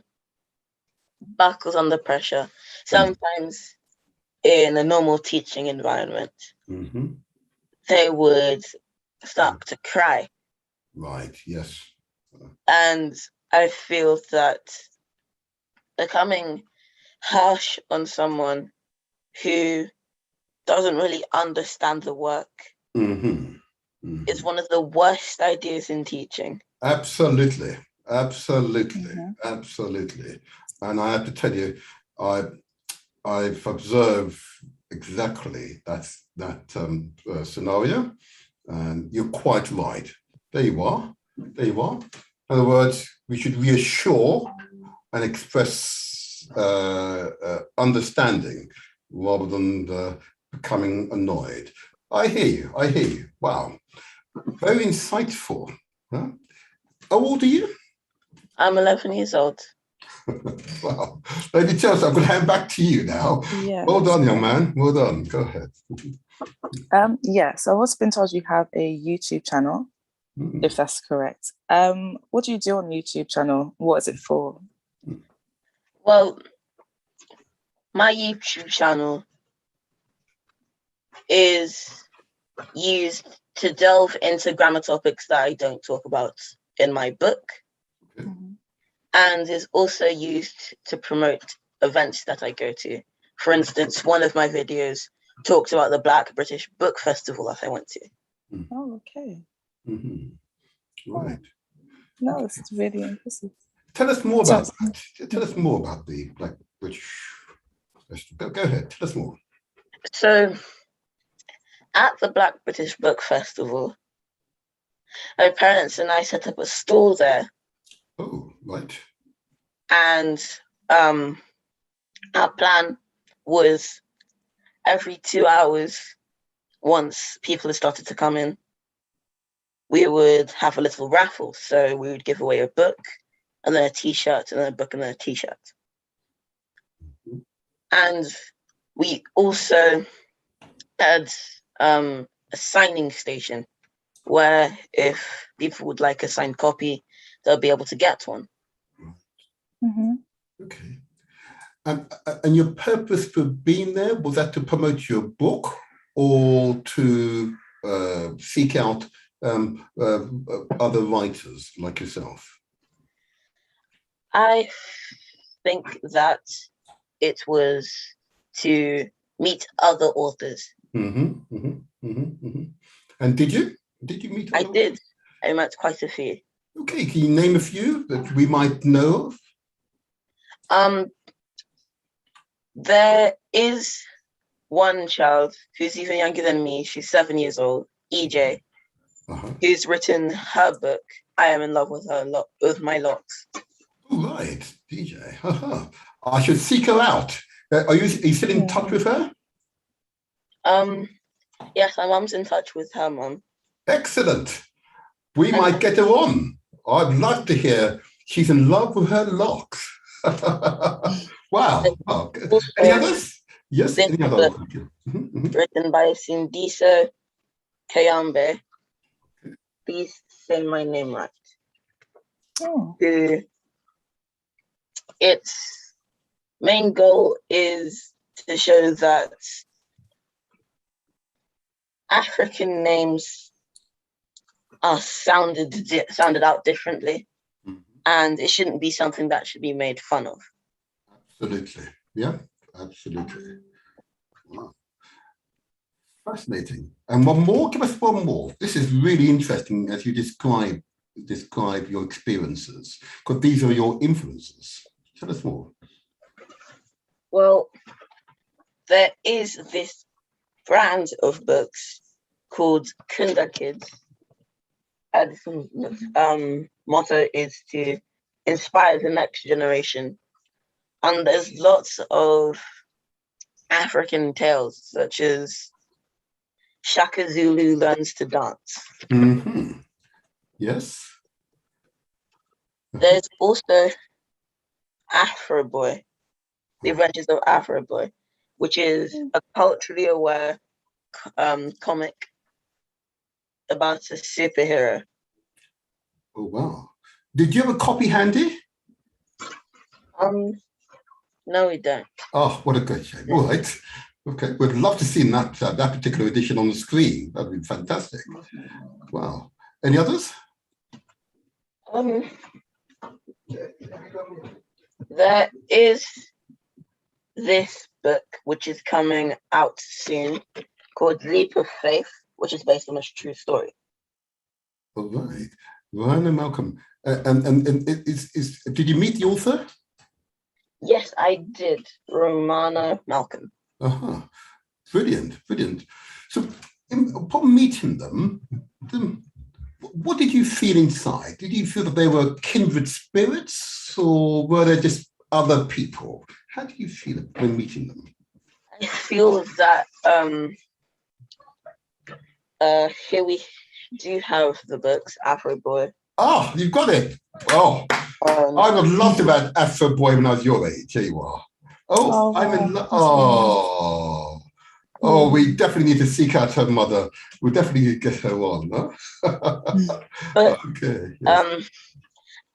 buckles under pressure, sometimes in a normal teaching environment, they would start to cry. Right, yes. And I feel that becoming harsh on someone who doesn't really understand the work is one of the worst ideas in teaching. Absolutely. Absolutely. And I have to tell you, I've observed exactly that scenario, and you're quite right. There you are. In other words, we should reassure and express understanding rather than becoming annoyed. I hear you. Wow. Very insightful. Huh? How old are you? I'm 11 years old. Wow. Lady Chelsea, I'm going to hand back to you now. Yes. Well done, young man. Well done. Go ahead. So I've also been told you have a YouTube channel, if that's correct. What do you do on the YouTube channel? What is it for? Well, my YouTube channel is used to delve into grammar topics that I don't talk about in my book, and is also used to promote events that I go to. For instance, one of my videos talks about the Black British Book Festival that I went to. Oh, okay. Right. No, it's really impressive. Tell us more about that. Tell us more about the Black British Festival. Go ahead. Tell us more. So, at the Black British Book Festival, my parents and I set up a stall there. Oh, right. And our plan was every 2 hours, once people had started to come in, we would have a little raffle. So we would give away a book, and then a t-shirt, and then a book, and then a t-shirt. And we also had a signing station where if people would like a signed copy, they'll be able to get one. Okay. And your purpose for being there, was that to promote your book or to seek out other writers like yourself? I think that it was to meet other authors. And did you? Did you meet other I did. I met quite a few. Okay, can you name a few that we might know of? There is one child who's even younger than me. She's 7 years old, EJ, who's written her book, I Am in Love with with My Locks. Oh, right, EJ. I should seek her out. Are you still in touch with her? Yes, my mum's in touch with her mum. Excellent. We might get her on. I'd love to hear she's in love with her locks. Wow. Any others? Yes, any others? Written by Sindiso Kayambe. Please say my name right. Its main goal is to show that African names are sounded out differently, and it shouldn't be something that should be made fun of. Absolutely. Yeah, absolutely. Wow. Fascinating. And one more, give us one more. This is really interesting as you describe your experiences, because these are your influences. Tell us more. Well, there is this brand of books called Kunda Kids. And motto is to inspire the next generation. And there's lots of African tales, such as Shaka Zulu Learns to Dance. Yes. There's also Afro Boy, The Adventures of Afro Boy, which is a culturally aware comic about a superhero. Oh, wow. Did you have a copy handy? No, we don't. Oh, what a great shame. All right. Okay, we'd love to see that particular edition on the screen. That'd be fantastic. Wow. Any others? There is this book which is coming out soon called Leap of Faith, which is based on a true story. All right. Ryan and Malcolm. And did you meet the author? Yes, I did. Romana Malcolm. Brilliant, brilliant. So upon meeting them, what did you feel inside? Did you feel that they were kindred spirits, or were they just other people? How do you feel when meeting them? I feel that here we do have the books, Afro Boy. Oh, you've got it. Oh, I would love to have Afro Boy when I was your age. Here you are. Oh, I'm in love. Oh, we definitely need to seek out her mother. We definitely need to get her on. Huh? But, okay. Yes.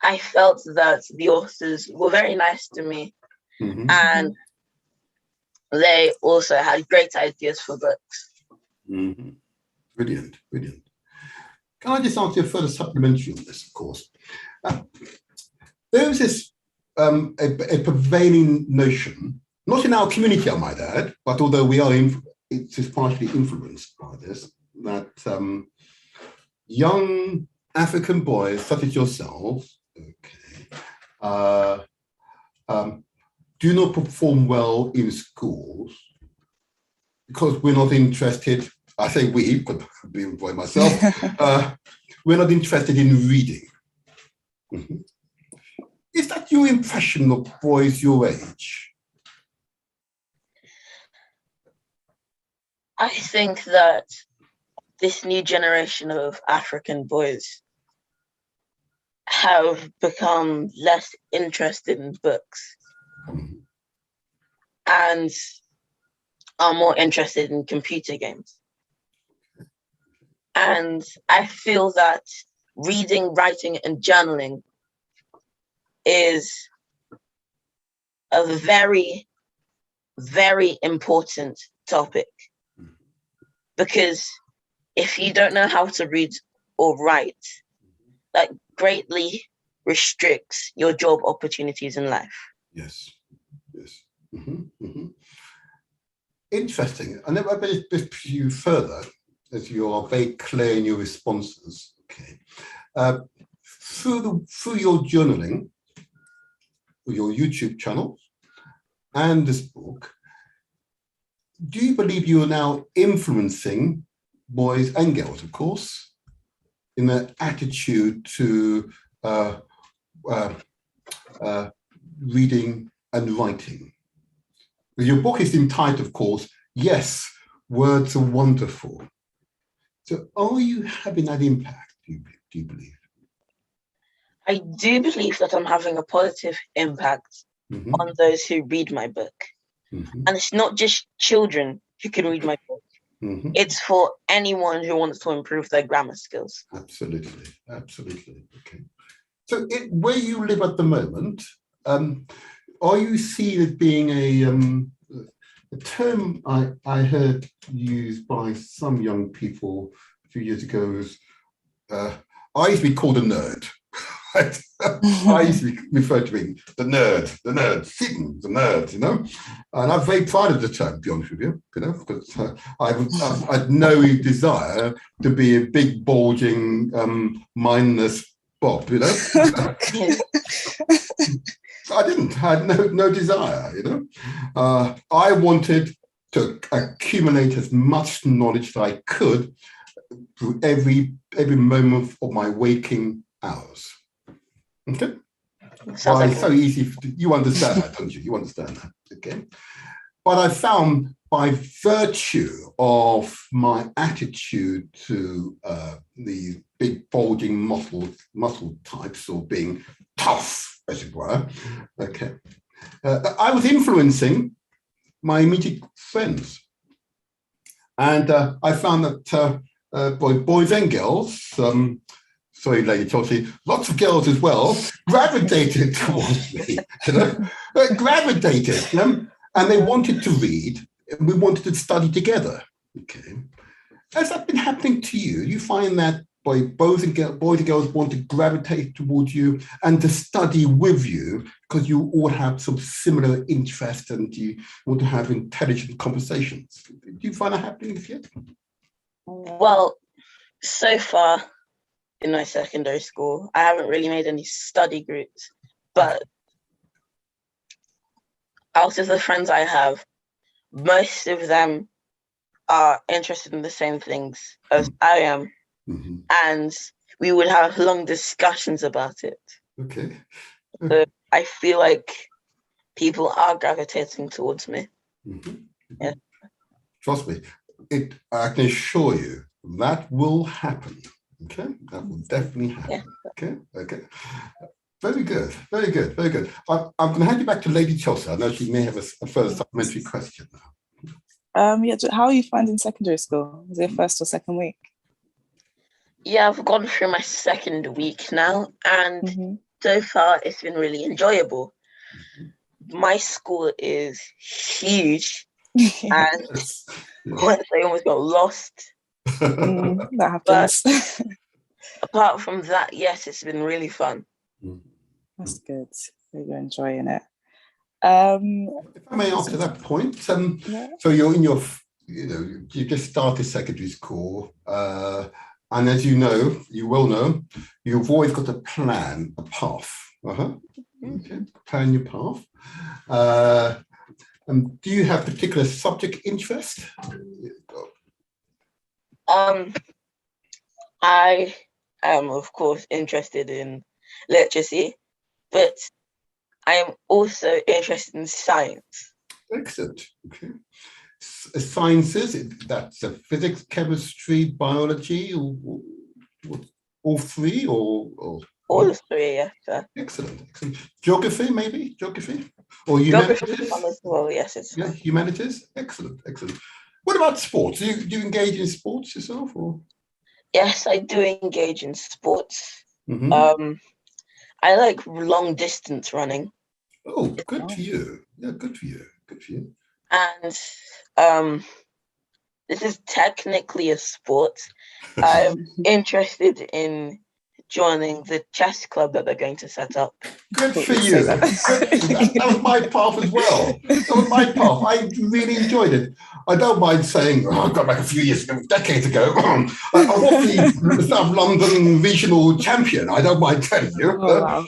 I felt that the authors were very nice to me, and they also had great ideas for books. Mm-hmm. Brilliant, brilliant. Can I just ask you a further supplementary on this, of course? There is this a prevailing notion, not in our community, I might add, but although we are, it's partially influenced by this, that young African boys, such as yourselves, do not perform well in schools because we're not interested. I say we, could be a boy myself. We're not interested in reading. Mm-hmm. Is that your impression of boys your age? I think that this new generation of African boys have become less interested in books and are more interested in computer games. And I feel that reading, writing, and journaling is a very, very important topic, because if you don't know how to read or write, that greatly restricts your job opportunities in life. Yes, yes. Mm-hmm, mm-hmm. Interesting. And then I better push you further, as you are very clear in your responses. Okay. Through your journaling, your YouTube channel, and this book, do you believe you are now influencing boys and girls, of course, in their attitude to reading and writing? Your book is entitled, of course, Yes, Words Are Wonderful. So are you having that impact, do you believe? I do believe that I'm having a positive impact on those who read my book. Mm-hmm. And it's not just children who can read my book. Mm-hmm. It's for anyone who wants to improve their grammar skills. Absolutely, absolutely. Okay. So where you live at the moment, are you seen as being a term I heard used by some young people a few years ago was, I used to be called a nerd. I used to be referred to being the nerd, sitting, the nerd, you know. And I'm very proud of the term, to be honest with you, because I had no desire to be a big, bulging, mindless Bob, you know. I didn't. I had no desire, you know. I wanted to accumulate as much knowledge that I could through every moment of my waking hours. Okay. Sounds like it's so easy. You understand that, don't you? You understand that, okay? But I found, by virtue of my attitude to these big bulging muscle types, or being tough, as it were, okay, I was influencing my immediate friends, and I found that boys and girls. Sorry, Lady Chelsea, lots of girls as well gravitated towards me, you know, gravitated, you know, and they wanted to read, and we wanted to study together. Okay. Has that been happening to you? You find that boys and girls want to gravitate towards you and to study with you because you all have some similar interests and you want to have intelligent conversations? Do you find that happening with you? Well, so far in my secondary school, I haven't really made any study groups, but out of the friends I have, most of them are interested in the same things as I am, and we would have long discussions about it. Okay. So I feel like people are gravitating towards me. Yeah. Trust me, I can assure you that will happen. Okay, that will definitely happen. Yeah. Okay. Very good. I'm going to hand you back to Lady Chelsea. I know she may have a further supplementary question now. How are you finding secondary school? Is it your first or second week? Yeah, I've gone through my second week now, and so far it's been really enjoyable. My school is huge, And Yes. once I almost got lost. That happens. Apart from that, yes, it's been really fun. That's good. You're enjoying it. If I may ask at that point, Yeah. so you're in your, you just started secondary school, and as you know, you will know, you've always got a plan, a path. Okay, plan your path. And do you have particular subject interest? I am, of course, interested in literacy, but I am also interested in science. Excellent. Okay. Sciences, that's physics, chemistry, biology, or all three, or All three, yes, sir. excellent. Geography, maybe geography, or Geography humanities. is fun as well. Yes, it's Yeah, fun. humanities. Excellent. What about sports? Do you engage in sports yourself, or? Yes, I do engage in sports. Mm-hmm. I like long distance running. Oh, good for you. Yeah, good for you. Good for you. And this is technically a sport. I'm interested in joining the chess club that they're going to set up. Good for you. That was my path as well. That was my path. I really enjoyed it. I don't mind saying, I got back a few years ago, decades ago, I was the South London regional champion. I don't mind telling you. Oh,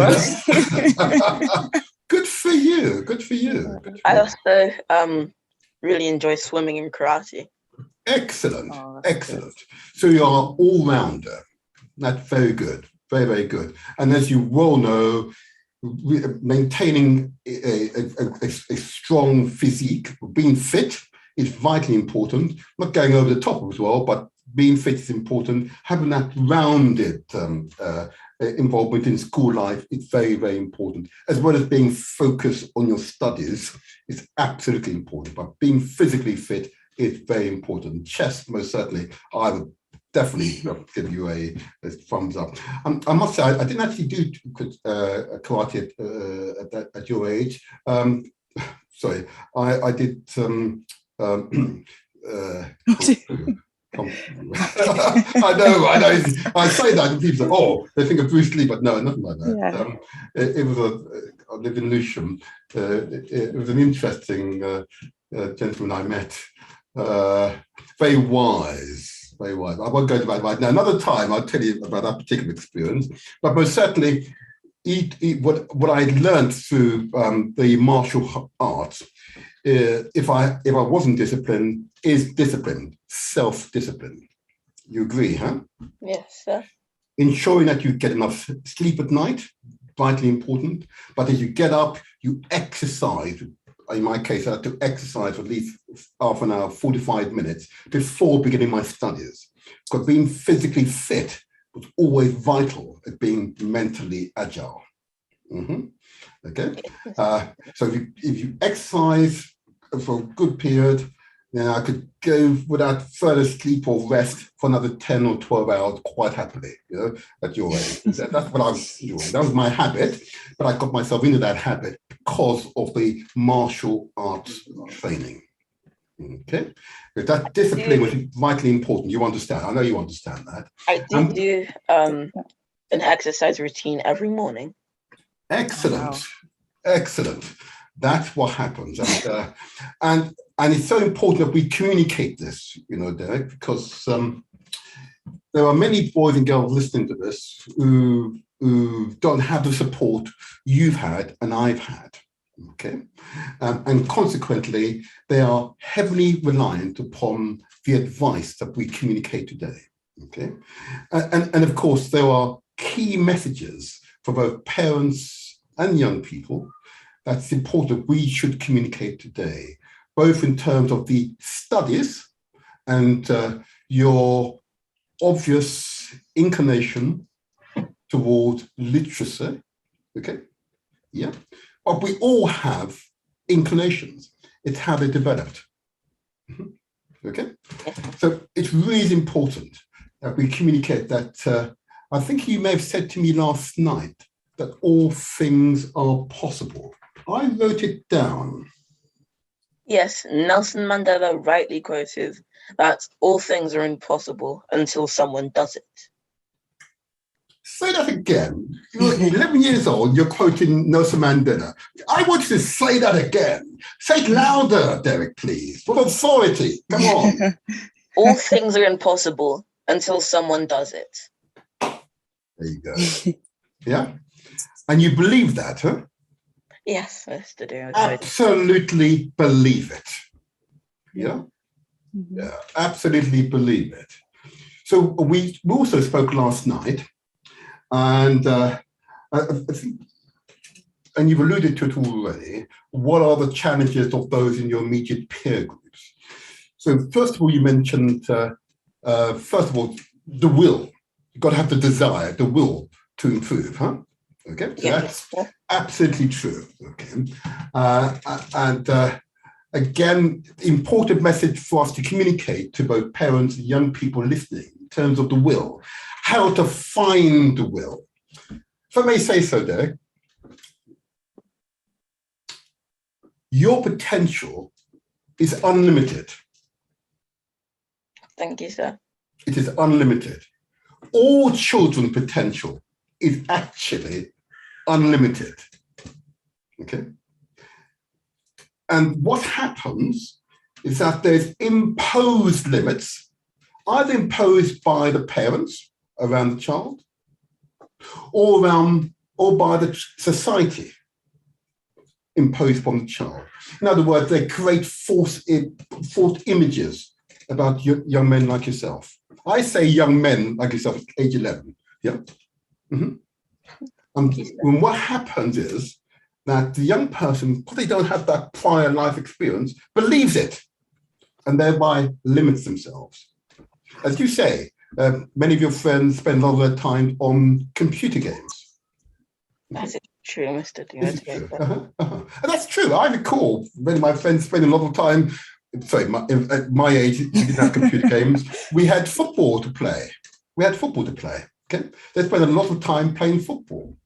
wow. Good for you. Good for you. I also really enjoy swimming and karate. Excellent. Excellent. So you are all-rounder. That's very good. Very, very good. And as you well know, maintaining a strong physique, being fit is vitally important. Not going over the top as well, but being fit is important. Having that rounded involvement in school life is very, very important. As well as being focused on your studies is absolutely important. But being physically fit is very important. Chess, most certainly, I would definitely give you a thumbs up. I must say, I didn't actually do karate at your age. Sorry, I did. I know. I say that, and people say, "Oh, they think of Bruce Lee," but no, nothing like that. Yeah. It was I lived in Lewisham. It was an interesting gentleman I met. Very wise. I won't go into that right now. Another time, I'll tell you about that particular experience. But most certainly, what I learned through the martial arts, if I wasn't disciplined, is discipline, self-discipline. You agree, huh? Yes, sir. Ensuring that you get enough sleep at night, vitally important. But as you get up, you exercise. In my case, I had to exercise for at least half an hour, 45 minutes before beginning my studies. Because being physically fit was always vital at being mentally agile. Okay, so if you exercise for a good period, then I could go without further sleep or rest for another 10 or 12 hours quite happily, at your age. That's what I was doing. That was my habit, but I got myself into that habit because of the martial arts training. Okay, but that discipline was vitally important. You understand? I know you understand that. I do an exercise routine every morning. Excellent. Wow. Excellent. That's what happens. And it's so important that we communicate this, Derrick, because there are many boys and girls listening to this who don't have the support you've had and I've had. Okay. And consequently, they are heavily reliant upon the advice that we communicate today. Okay. And of course, there are key messages for both parents and young people that's important we should communicate today, both in terms of the studies and your obvious inclination toward literacy. Okay. Yeah. But we all have inclinations. It's how they developed. Okay. So it's really important that we communicate that. I think you may have said to me last night that all things are possible. I wrote it down. Yes, Nelson Mandela rightly quoted that all things are impossible until someone does it. Say that again. You're 11 years old, you're quoting Nelson Mandela. I want you to say that again. Say it louder, Derrick, please. With authority. Come on. All things are impossible until someone does it. There you go. Yeah? And you believe that, huh? Yes, Mr. Derrick. Absolutely believe it. Yeah? Yeah, absolutely believe it. So we also spoke last night, and and you've alluded to it already. What are the challenges of those in your immediate peer groups? So first of all, you mentioned, first of all, the will. You've got to have the desire, the will to improve, huh? Okay, so that's absolutely true. Okay, again, important message for us to communicate to both parents and young people listening in terms of the will, how to find the will. If I may say so, Derrick, your potential is unlimited. Thank you, sir. It is unlimited. All children's potential is actually unlimited. Okay? And what happens is that there's imposed limits, either imposed by the parents around the child or by the society imposed upon the child. In other words, they create false images about young men like yourself. I say young men like yourself, age 11. Yeah. Mm-hmm. And what happens is that the young person, because they don't have that prior life experience, believes it and thereby limits themselves. As you say, many of your friends spend a lot of their time on computer games. That is true, Mr. Derrick. And that's true. I recall many of my friends spending a lot of time, at my age, we didn't have computer games. We had football to play. Okay? They spend a lot of time playing football.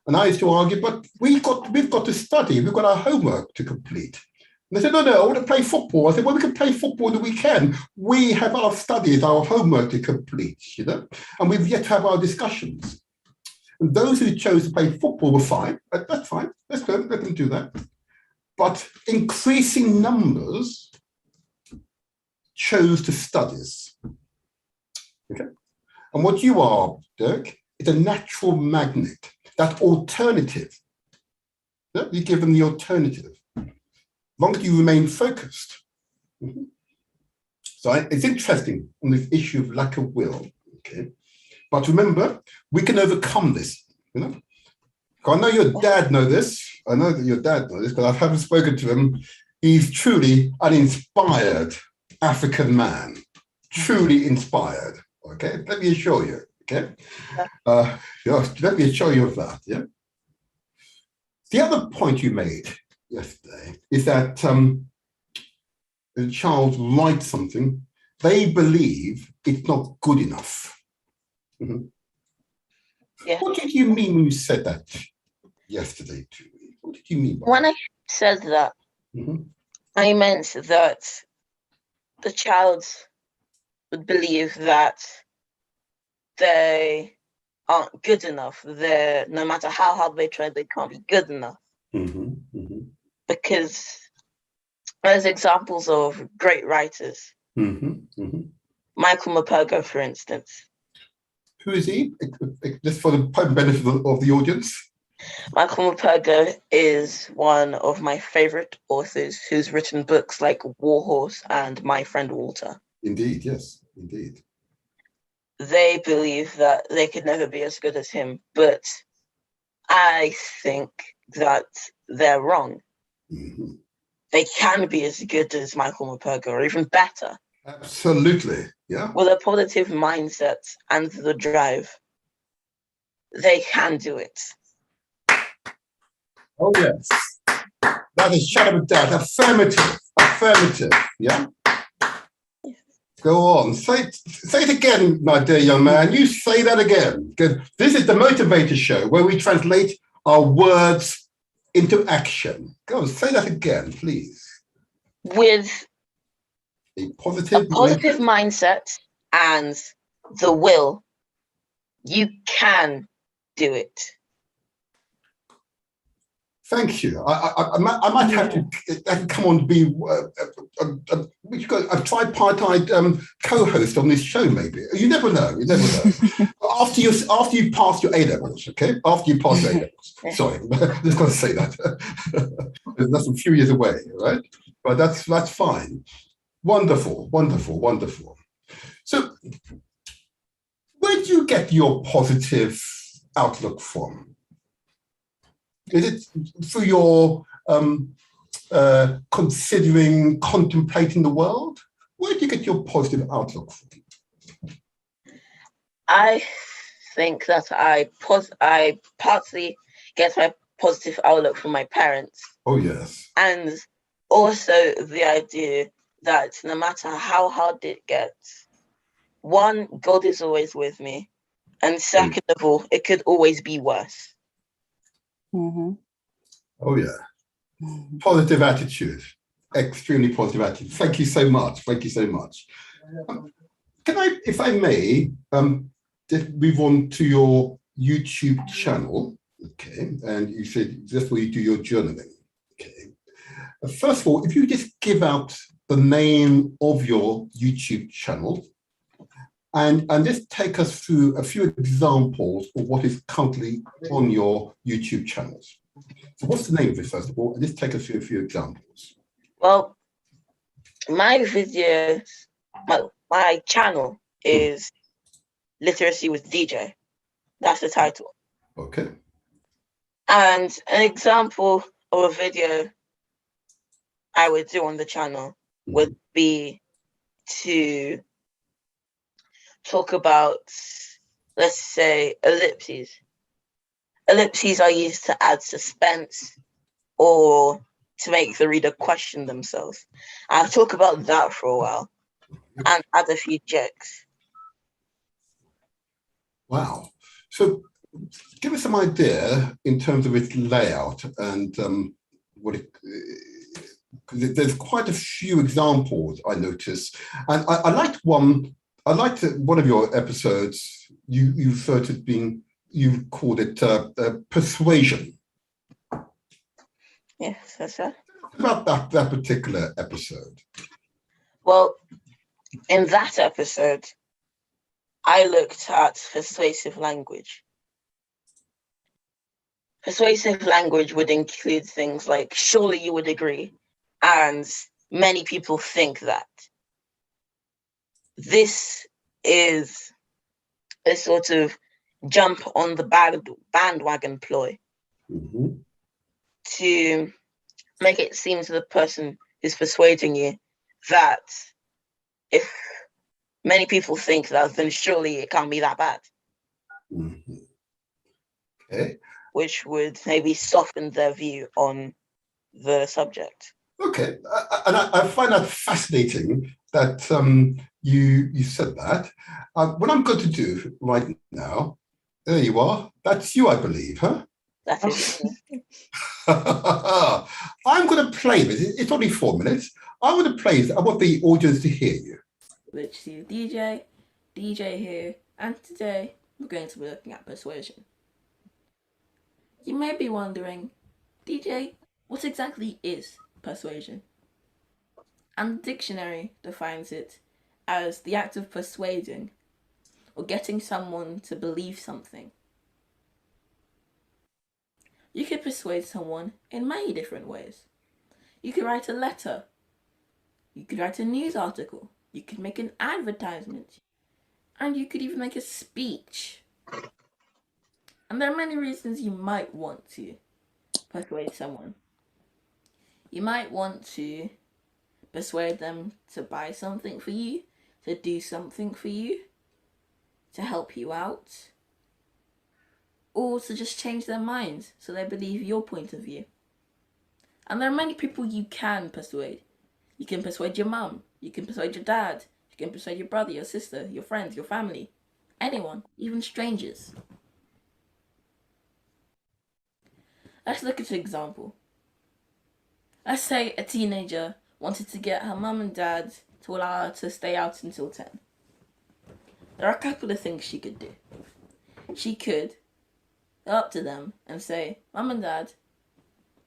And I used to argue, but we've got to study. We've got our homework to complete. And they said, no, I want to play football. I said, well, we can play football the weekend. We have our studies, our homework to complete, you know, and we've yet to have our discussions. And those who chose to play football were fine. That's fine. Let's go. Let them do that. But increasing numbers chose to studies. Okay. And what you are, Derrick, is a natural magnet. That alternative. Yeah? You give them the alternative. As long as you remain focused. Mm-hmm. So it's interesting on this issue of lack of will. Okay. But remember, we can overcome this. You know, I know your dad knows this. I know that your dad knows this because I haven't spoken to him. He's truly an inspired African man. Truly inspired. Okay, let me assure you. Okay, let me assure you of that. Yeah. The other point you made yesterday is that the child writes something, they believe it's not good enough. Mm-hmm. Yeah. What did you mean when you said that yesterday to me? What did you mean by when that? I said that, Mm-hmm. I meant that the child would believe that they aren't good enough. No matter how hard they try, they can't be good enough. Mm-hmm. Mm-hmm. Because there's examples of great writers. Mm-hmm. Mm-hmm. Michael Morpurgo, for instance. Who is he? Just for the benefit of the audience. Michael Morpurgo is one of my favorite authors who's written books like Warhorse and My Friend Walter. Indeed, yes, indeed. They believe that they could never be as good as him, but I think that they're wrong. Mm-hmm. They can be as good as Michael Morpurgo, or even better. Absolutely, yeah. With a positive mindset and the drive, they can do it. Oh, yes. That is shadow of doubt. Affirmative, yeah? Go on. Say it again, my dear young man. You say that again. Because this is the Motivator Show, where we translate our words into action. Go on, say that again, please. with A a positive positive mindset and the will, you can do it. Thank you. I might have to come on to be a tripartite co-host on this show. Maybe you never know. You never know. after you pass your A levels, okay. After you pass your A levels. Sorry, I'm just going to say that. That's a few years away, right? But that's fine. Wonderful, wonderful, wonderful. So, where do you get your positive outlook from? Is it through your considering, contemplating the world? Where do you get your positive outlook from? I think that I partly get my positive outlook from my parents. Oh, yes. And also the idea that no matter how hard it gets, one, God is always with me. And second of all, it could always be worse. Mm-hmm. Oh, yeah. Positive attitude. Extremely positive attitude. Thank you so much. Thank you so much. Can I, if I may, just move on to your YouTube channel? Okay. And you said that's where you do your journaling. Okay. First of all, if you just give out the name of your YouTube channel and just take us through a few examples of what is currently on your YouTube channels. So what's the name of it, first of all? And just take us through a few examples. Well, my videos, my channel is Literacy with DJ. That's the title. Okay. And an example of a video I would do on the channel would be to talk about, let's say, ellipses. Ellipses are used to add suspense or to make the reader question themselves. I'll talk about that for a while and add a few jokes. Wow. So give us some idea in terms of its layout and what it, there's quite a few examples I noticed. And I liked one of your episodes, you referred to being, you called it persuasion. Yes, that's right. About that particular episode. Well, in that episode, I looked at persuasive language. Persuasive language would include things like, surely you would agree, and many people think that. This is a sort of jump on the bandwagon ploy to make it seem to the person who's persuading you that if many people think that, then surely it can't be that bad. Okay. Which would maybe soften their view on the subject. Okay, and I find that fascinating that you said that. What I'm going to do right now, there you are. That's you, I believe, huh? That is me. I'm going to play this. It's only 4 minutes. I want to play this. I want the audience to hear you. Literacy DJ here, and today we're going to be looking at persuasion. You may be wondering, DJ, what exactly is persuasion? And the dictionary defines it as the act of persuading or getting someone to believe something. You could persuade someone in many different ways. You could write a letter. You could write a news article. You could make an advertisement. And you could even make a speech. And there are many reasons you might want to persuade someone. You might want to persuade them to buy something for you, to do something for you, to help you out, or to just change their minds so they believe your point of view. And there are many people you can persuade. You can persuade your mum, you can persuade your dad, you can persuade your brother, your sister, your friends, your family, anyone, even strangers. Let's look at an example. Let's say a teenager wanted to get her mum and dad to allow her to stay out until 10. There are a couple of things she could do. She could go up to them and say, Mum and Dad,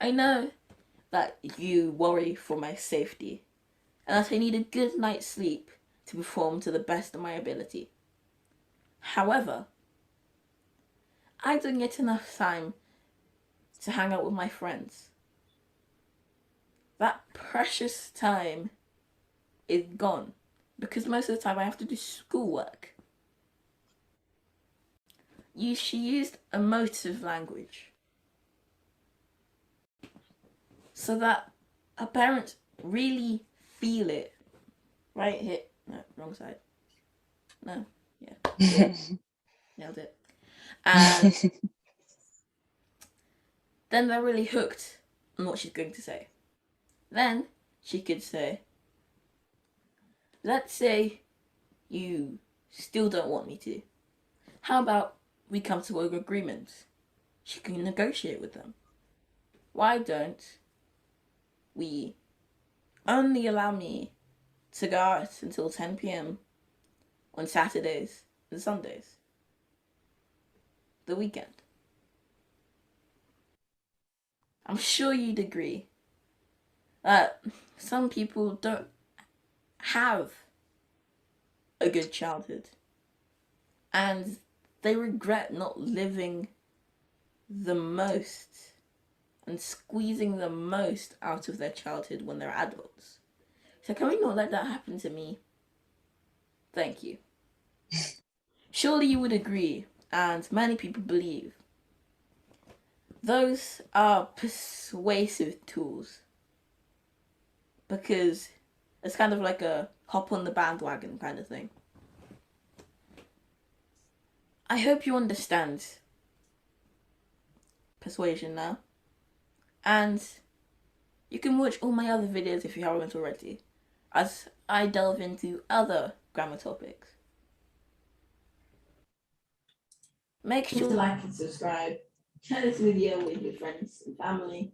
I know that you worry for my safety and that I need a good night's sleep to perform to the best of my ability. However, I don't get enough time to hang out with my friends. That precious time is gone because most of the time I have to do schoolwork. She used emotive language so that her parents really feel it. Right here. No, wrong side. No, yeah. Nailed it. And then they're really hooked on what she's going to say. Then she could say, let's say you still don't want me to. How about we come to an agreement? She can negotiate with them. Why don't we only allow me to go out until 10 p.m. on Saturdays and Sundays? The weekend. I'm sure you'd agree that some people don't have a good childhood and they regret not living the most and squeezing the most out of their childhood when they're adults. So can we not let that happen to me? Thank you. Surely you would agree, and many people believe, those are persuasive tools because it's kind of like a hop on the bandwagon kind of thing. I hope you understand persuasion now. And you can watch all my other videos if you haven't already, as I delve into other grammar topics. Make sure to like and subscribe. Share this video with your friends and family.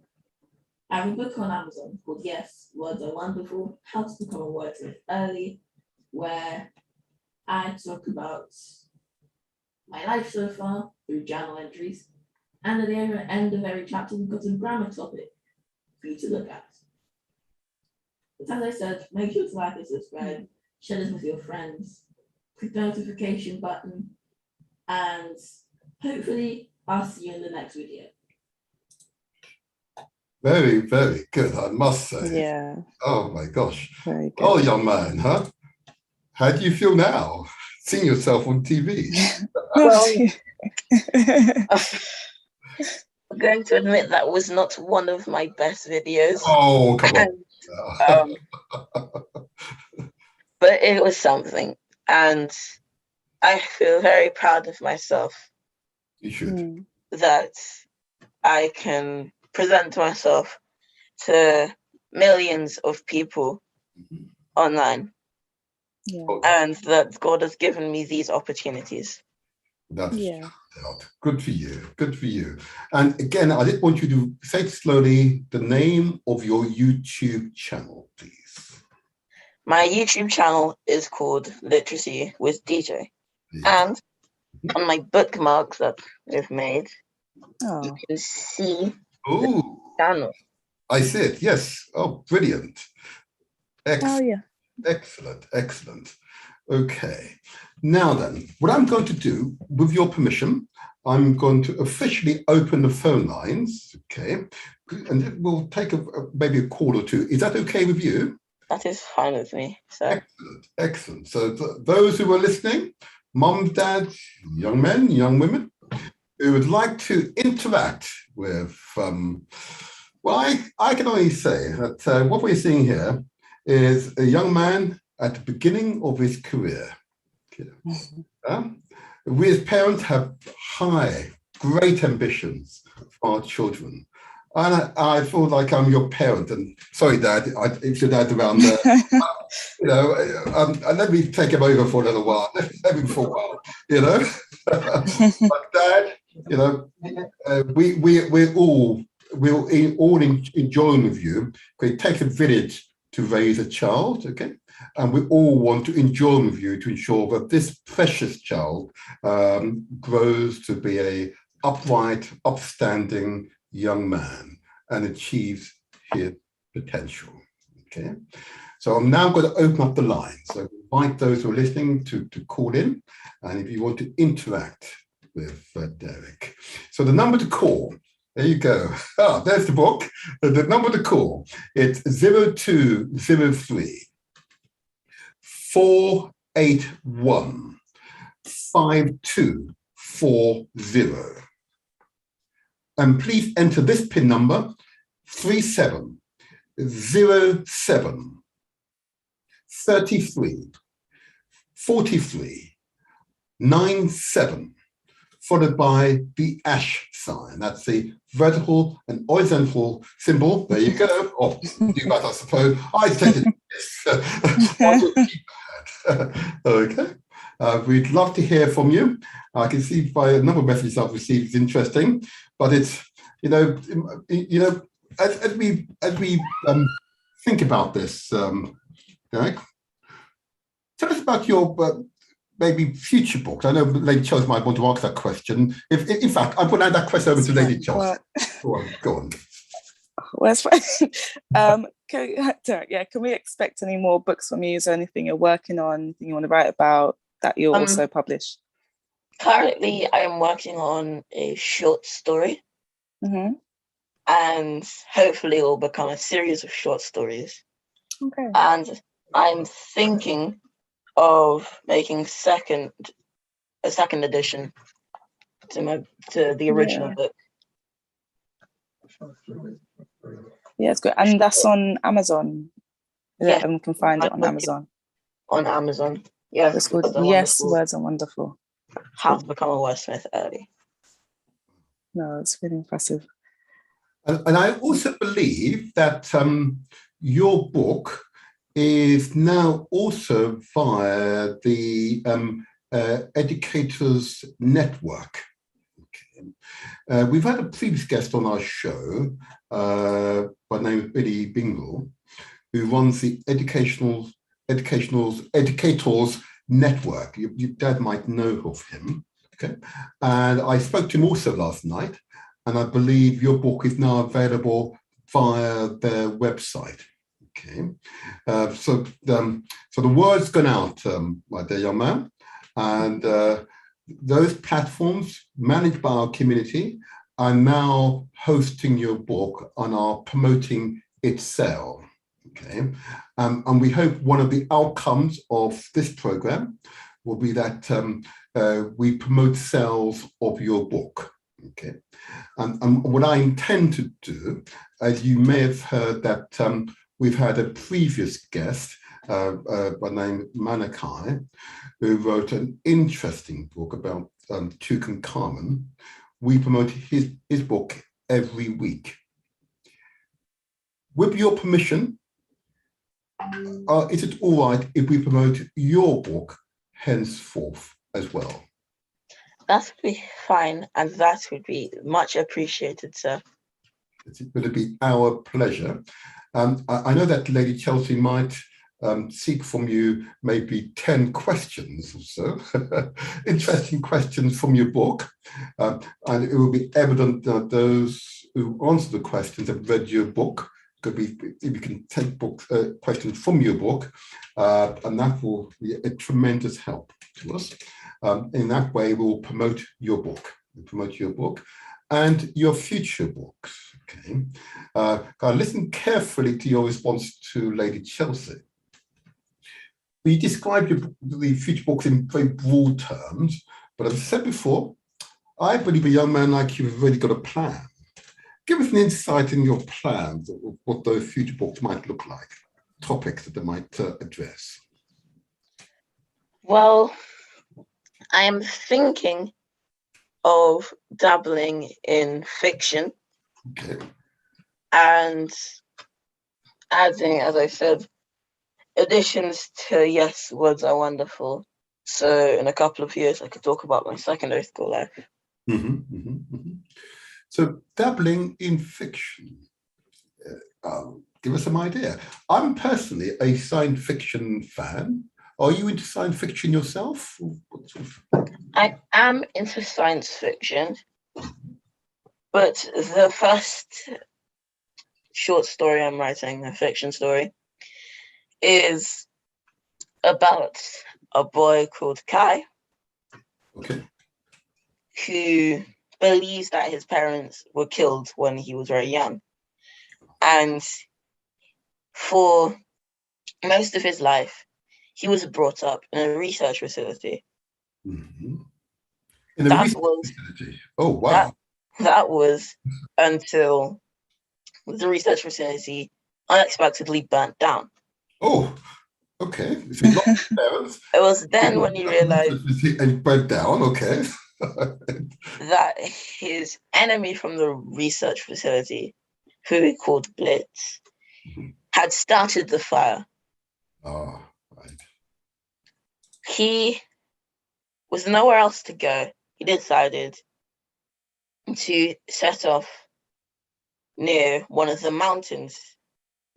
I have a book on Amazon called Yes, Words Are Wonderful, How to Become a Wordsmith Early, where I talk about my life so far through journal entries. And at the end of every chapter, we've got a grammar topic for you to look at. But as I said, make sure to like and subscribe, share this with your friends, click the notification button, and hopefully I'll see you in the next video. Very, very good, I must say. Yeah. Oh my gosh. Very good. Oh, young man, huh? How do you feel now? Seeing yourself on TV? Well, I'm going to admit that was not one of my best videos. Oh, come on. But it was something, and I feel very proud of myself You should. that I can present myself to millions of people online, Yeah. and that God has given me these opportunities. That's Yeah. good for you. Good for you. And again, I did want you to say slowly the name of your YouTube channel, please. My YouTube channel is called Literacy with DJ. Yeah. And on my bookmarks that I've made, Oh. you can see Oh, the channel. I see it. Yes. Oh, brilliant. Excellent. Oh yeah. Excellent. Excellent. Okay. Now then, what I'm going to do, with your permission, I'm going to officially open the phone lines. Okay. And it will take maybe a call or two. Is that okay with you? That is fine with me. So Excellent. Excellent. So those who are listening, mom, dad, young men, young women, who would like to interact with, well, I can only say that what we're seeing here is a young man at the beginning of his career. We as parents have high, great ambitions for our children. And I feel like I'm your parent. And sorry, Dad, if your dad's around there, let me take him over for a little while. Let him for a while, But Dad, we're all enjoying with you. It takes a village to raise a child, okay? And we all want to join with you to ensure that this precious child grows to be a upright, upstanding young man and achieves his potential, okay? So I'm now going to open up the lines. So invite those who are listening to call in, and if you want to interact with Derrick. So the number to call, there you go. Ah, there's the book. The number to call, it's 0203 481 5240. And please enter this PIN number, 3707 33 43 97, followed by the ash sign. That's the vertical and horizontal symbol. There you go. Oh, do that, I suppose. I take it. Okay. We'd love to hear from you. I can see by a number of messages I've received, it's interesting, but it's, as we think about this, Derrick, tell us about your maybe future books. I know Lady Chelsea might want to ask that question. In fact, I'm going to hand that question over to Lady Chelsea. Well, go on. Well, it's fine. Can we expect any more books from you? Is there anything you're working on, anything you want to write about that you'll also publish? Currently, I am working on a short story. Mm-hmm. And hopefully it will become a series of short stories. Okay. And I'm thinking of making a second edition to the original book. Yeah, it's good. And that's on Amazon. Yeah, everyone can find it on Amazon. On Amazon. Yes. It's called Yes, Words Are Wonderful. How to Become a Wordsmith Early. No, it's really impressive. And I also believe that your book is now also via the Educators Network. Okay. We've had a previous guest on our show by the name of Billy Bingle, who runs the Educators Network. Your dad might know of him. Okay. And I spoke to him also last night, and I believe your book is now available via their website. Okay, so the word's gone out, my dear young man, and those platforms managed by our community are now hosting your book and are promoting its sale. Okay, and we hope one of the outcomes of this program will be that we promote sales of your book. Okay, and what I intend to do, as you may have heard that we've had a previous guest by the name Manakai, who wrote an interesting book about Tutankhamun. We promote his book every week. With your permission, is it all right if we promote your book henceforth as well? That would be fine, and that would be much appreciated, sir. It would be our pleasure. I know that Lady Chelsea might seek from you maybe 10 questions or so, interesting questions from your book. And it will be evident that those who answer the questions have read your book. Could be, if you can take questions from your book, and that will be a tremendous help to us. In that way, we will promote your book. And your future books. Okay, listen carefully to your response to Lady Chelsea. We described the future books in very broad terms, but as I said before, I believe a young man like you has really got a plan. Give us an insight in your plans of what those future books might look like, topics that they might address. Well, I am thinking of dabbling in fiction. Okay. And adding, as I said, additions to Yes, Words Are Wonderful. So in a couple of years, I could talk about my secondary school life. So dabbling in fiction. give us some idea. I'm personally a science fiction fan. Are you into science fiction yourself? What sort of... I am into science fiction, but the first short story I'm writing, a fiction story, is about a boy called Kai, Okay. who believes that his parents were killed when he was very young. And for most of his life, he was brought up in a research facility. Mm-hmm. In a That research was facility. Oh, wow. that was until the research facility unexpectedly burnt down. Oh, okay. So he lost his parents. It was then when he realized And broke down, okay. that his enemy from the research facility, who he called Blitz, had started the fire. Oh, right. He was nowhere else to go. He decided to set off near one of the mountains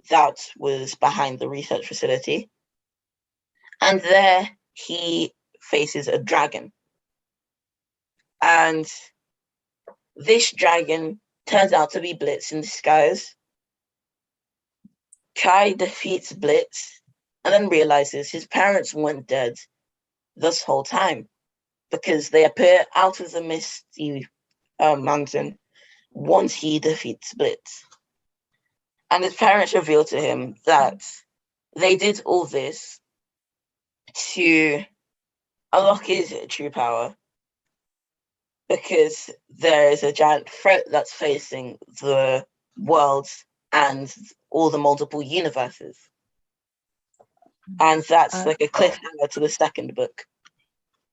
that was behind the research facility. And there he faces a dragon. And this dragon turns out to be Blitz in disguise. Kai defeats Blitz and then realizes his parents weren't dead this whole time, because they appear out of the misty mountain once he defeats Blitz. And his parents reveal to him that they did all this to unlock his true power, because there is a giant threat that's facing the world and all the multiple universes. And that's like a cliffhanger to the second book.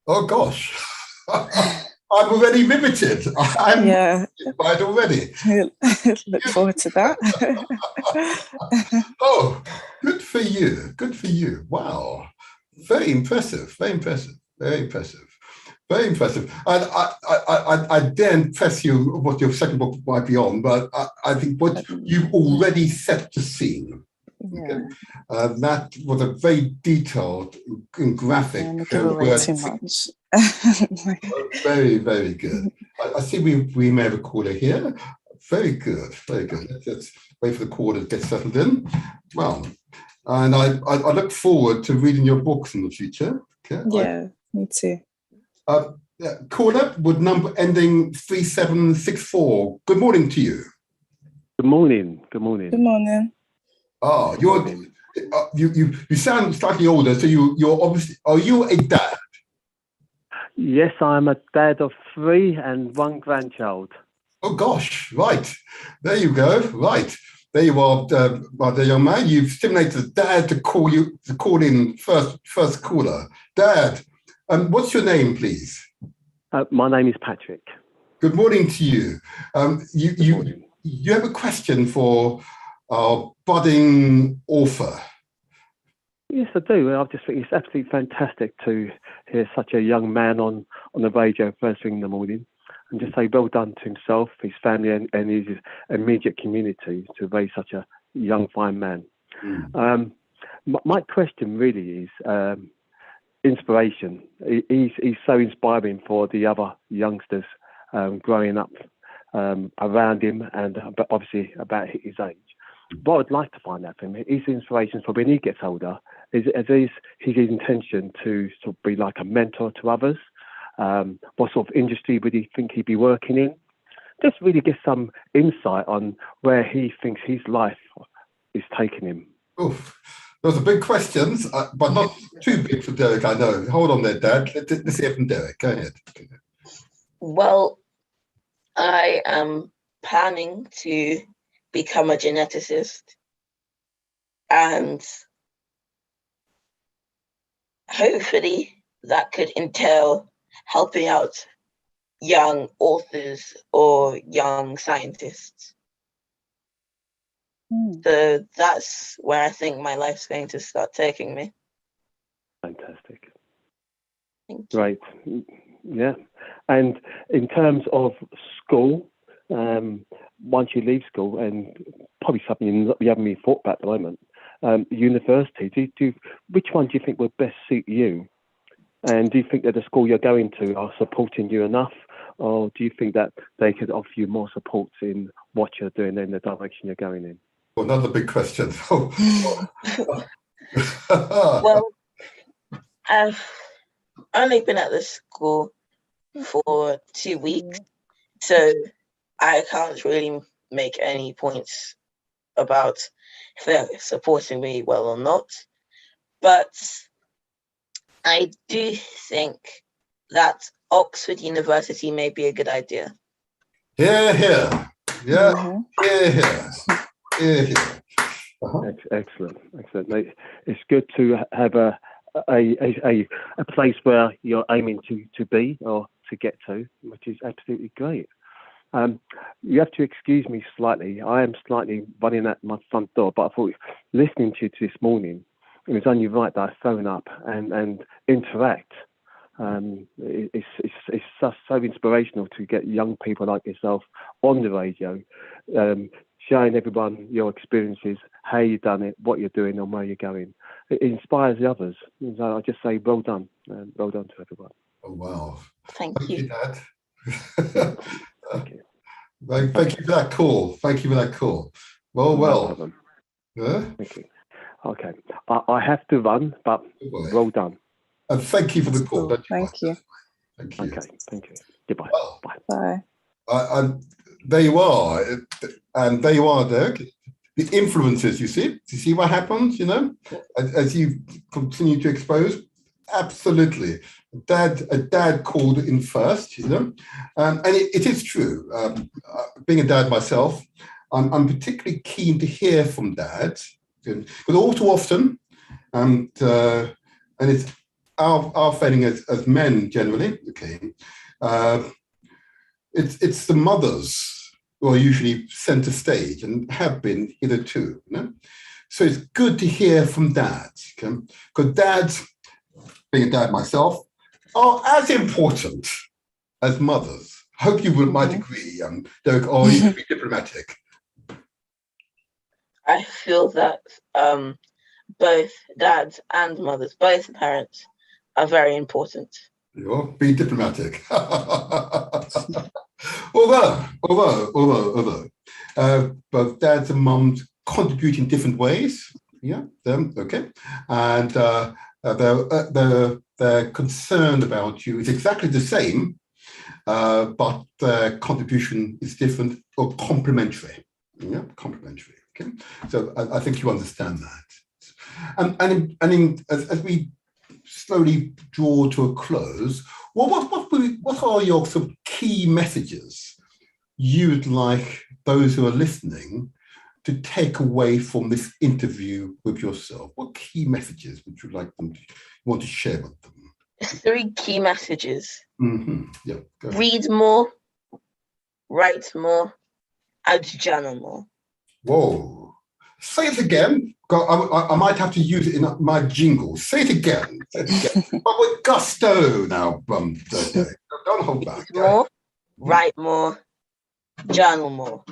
Oh, gosh. I'm already riveted. I'm riveted already. Look forward to that. Oh, good for you. Good for you. Wow. Very impressive. Very impressive. Very impressive. Very impressive. And I daren't press you what your second book might be on, but I think what you've already set the scene. Okay. That was a very detailed and graphic. Give away too much. Very, very good. I see we may have a caller here. Very good, very good. Let's wait for the caller to get settled in. Well, and I look forward to reading your books in the future. Okay. Yeah, me too. Caller with number ending 3764. Good morning to you. Good morning. Good morning. Good morning. Oh, you sound slightly older, so you're obviously. Are you a dad? Yes, I'm a dad of 3 and 1 grandchild. Oh gosh, right. There you go. Right. There you are, the young man. You've stimulated Dad to call in first caller. Dad, what's your name, please? My name is Patrick. Good morning to you. You have a question for our budding author. Yes, I do. I just think it's absolutely fantastic to hear such a young man on the radio first thing in the morning, and just say well done to himself, his family, and his immediate community to raise such a young, fine man. My question really is inspiration. He's so inspiring for the other youngsters growing up around him, and obviously about his age. What I'd like to find out from him is inspiration for when he gets older. Is his intention to sort of be like a mentor to others? What sort of industry would he think he'd be working in? Just really get some insight on where he thinks his life is taking him. Oof. Those are big questions, but not too big for Derrick, I know. Hold on there, Dad. Let's hear from Derrick. Go ahead. Well, I am planning to become a geneticist, and hopefully that could entail helping out young authors or young scientists. So that's where I think my life's going to start taking me. Fantastic. Thank you. Great. Yeah. And in terms of school, once you leave school, and probably something you haven't even thought about at the moment, university, which one do you think would best suit you? And do you think that the school you're going to are supporting you enough, or do you think that they could offer you more support in what you're doing in the direction you're going in? Well, another big question. Well, I've only been at the school for 2 weeks, so I can't really make any points about if they're supporting me well or not. But I do think that Oxford University may be a good idea. Here, here. Yeah, here, here. Here, here. Excellent. It's good to have a place where you're aiming to be or to get to, which is absolutely great. You have to excuse me slightly. I am slightly running at my front door, but I thought, listening to you this morning, it was only right that I phone up and interact. It's just so inspirational to get young people like yourself on the radio, showing everyone your experiences, how you've done it, what you're doing, and where you're going. It inspires the others. So I just say well done, and well done to everyone. Oh, wow. Thank you. Dad. Thank you. Thank you for that call. Thank you for that call. Well. No problem. Yeah? Thank you. Okay. I have to run, but well done. And thank you for the call. Cool. Thank you. Thank you. Okay. Thank you. Goodbye. Well, Bye. Bye. there you are. And there you are, Derrick. The influences, you see what happens, as you continue to expose? Absolutely. A dad called in first, and it is true. Being a dad myself, I'm particularly keen to hear from dads, because all too often, and it's our feeling as men generally, okay, it's the mothers who are usually center stage and have been hitherto, So it's good to hear from dads, because dads, being a dad myself, are as important as mothers. Hope you might agree, Derrick, or you can be diplomatic. I feel that both dads and mothers, both parents, are very important. Be diplomatic. Although, both dads and mums contribute in different ways. Yeah, okay, and their concern about you is exactly the same, but their contribution is different or complementary. Yeah, complementary. Okay, so I think you understand that. And as we slowly draw to a close, what are your sort of key messages you'd like those who are listening to take away from this interview with yourself? What key messages would you like them to want to share with them? 3 key messages. Yeah. Go ahead. Read more, write more, and journal more. Whoa. Say it again. I might have to use it in my jingle. Say it again. But with gusto now, Derrick. Don't hold back. Read more, write more, journal more.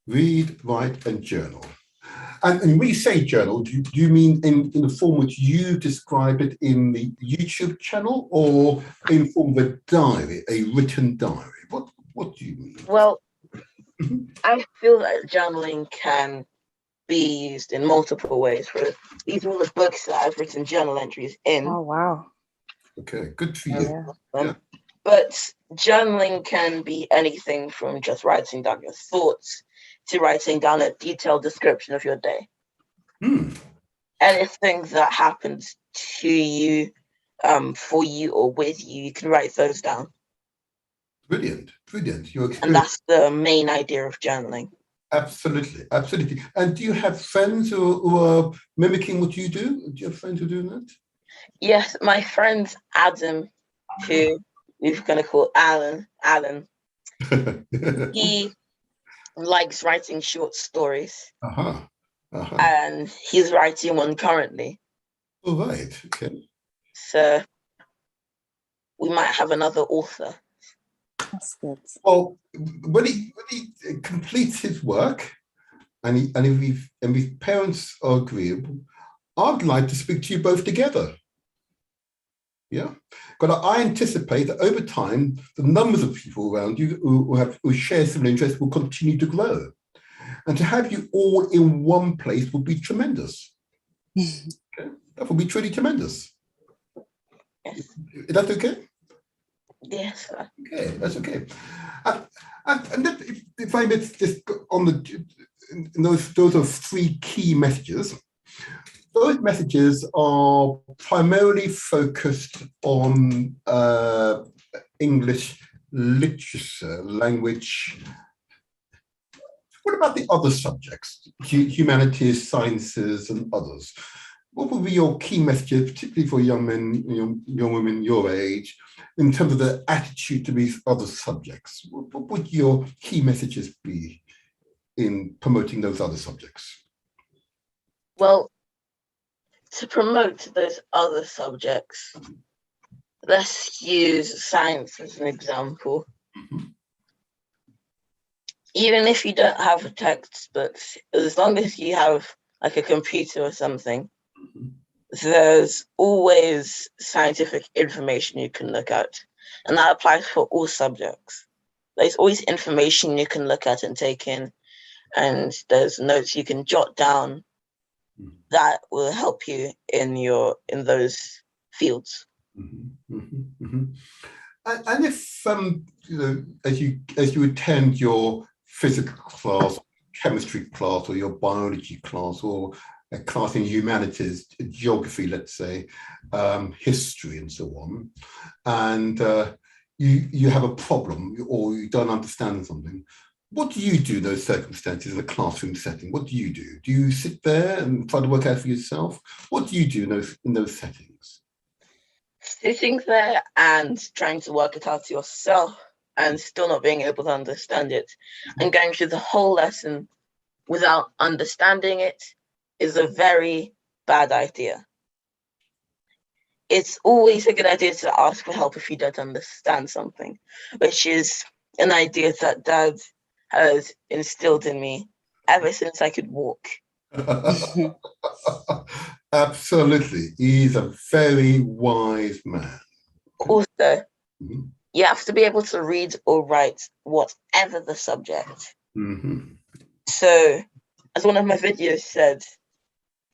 Read, write, and journal. And when you say journal, do you mean in the form which you describe it in the YouTube channel, or in form of a diary, a written diary? What do you mean? Well, I feel that journaling can be used in multiple ways. These are all the books that I've written journal entries in. Oh, wow. Okay, good for you. Yeah. But journaling can be anything from just writing down your thoughts to writing down a detailed description of your day. Anything that happens to you, for you or with you, you can write those down. Brilliant. Your experience. And that's the main idea of journaling. Absolutely. And do you have friends who are mimicking what you do? Do you have friends who do that? Yes, my friend Adam, who we're going to call Alan, he likes writing short stories. And he's writing one currently. All right. Okay. So we might have another author. That's good. Well, when he completes his work, and if parents are agreeable, I'd like to speak to you both together. Yeah, but I anticipate that over time, the numbers of people around you who share similar interests will continue to grow, and to have you all in one place would be tremendous. Okay? That would be truly tremendous. Yes. Is that okay? Yes, sir. Okay, that's okay. And then if I may just go on those are three key messages. Those messages are primarily focused on English literature, language. What about the other subjects, humanities, sciences, and others? What would be your key messages, particularly for young men, young women your age, in terms of the attitude to these other subjects? What would your key messages be in promoting those other subjects? Well, to promote those other subjects, let's use science as an example. Mm-hmm. Even if you don't have textbooks, as long as you have like a computer or something, Mm-hmm. there's always scientific information you can look at. And that applies for all subjects. There's always information you can look at and take in. And there's notes you can jot down that will help you in those fields. Mm-hmm. Mm-hmm. Mm-hmm. And if as you attend your physics class, chemistry class, or your biology class, or a class in humanities, geography, let's say, history, and so on, and you have a problem or you don't understand something, what do you do in those circumstances in a classroom setting? What do you do? Do you sit there and try to work out for yourself? What do you do in those settings? Sitting there and trying to work it out yourself and still not being able to understand it, and going through the whole lesson without understanding it is a very bad idea. It's always a good idea to ask for help if you don't understand something, which is an idea that Dad has instilled in me ever since I could walk. Absolutely. He's a very wise man. Also, you have to be able to read or write whatever the subject. Mm-hmm. So, as one of my videos said,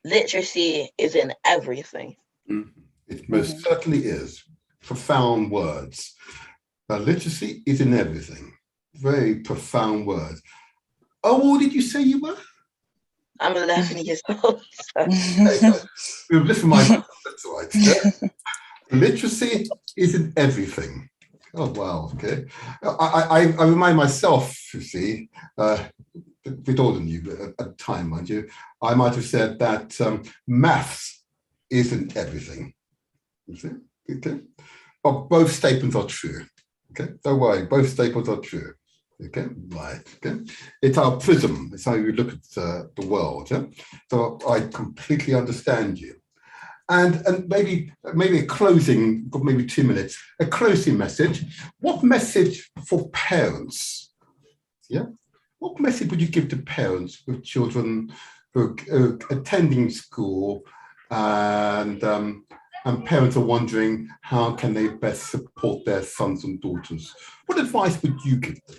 literacy is in everything. Mm-hmm. It most certainly is. Profound words. Literacy is in everything. Very profound words. How old did you say you were? I'm 11 years old. So. This is my that's right. Yeah? Literacy is in everything. Oh wow, okay. I remind myself, you see, a bit older than you at the time, mind you, I might have said that maths isn't everything. You see? Okay. But both statements are true. Okay, don't worry, both statements are true. Okay, right. Okay, it's our prism. It's how you look at the world. Yeah? So I completely understand you. And maybe a closing, maybe 2 minutes, a closing message. What message for parents? Yeah, what message would you give to parents with children who are attending school and parents are wondering how can they best support their sons and daughters? What advice would you give them?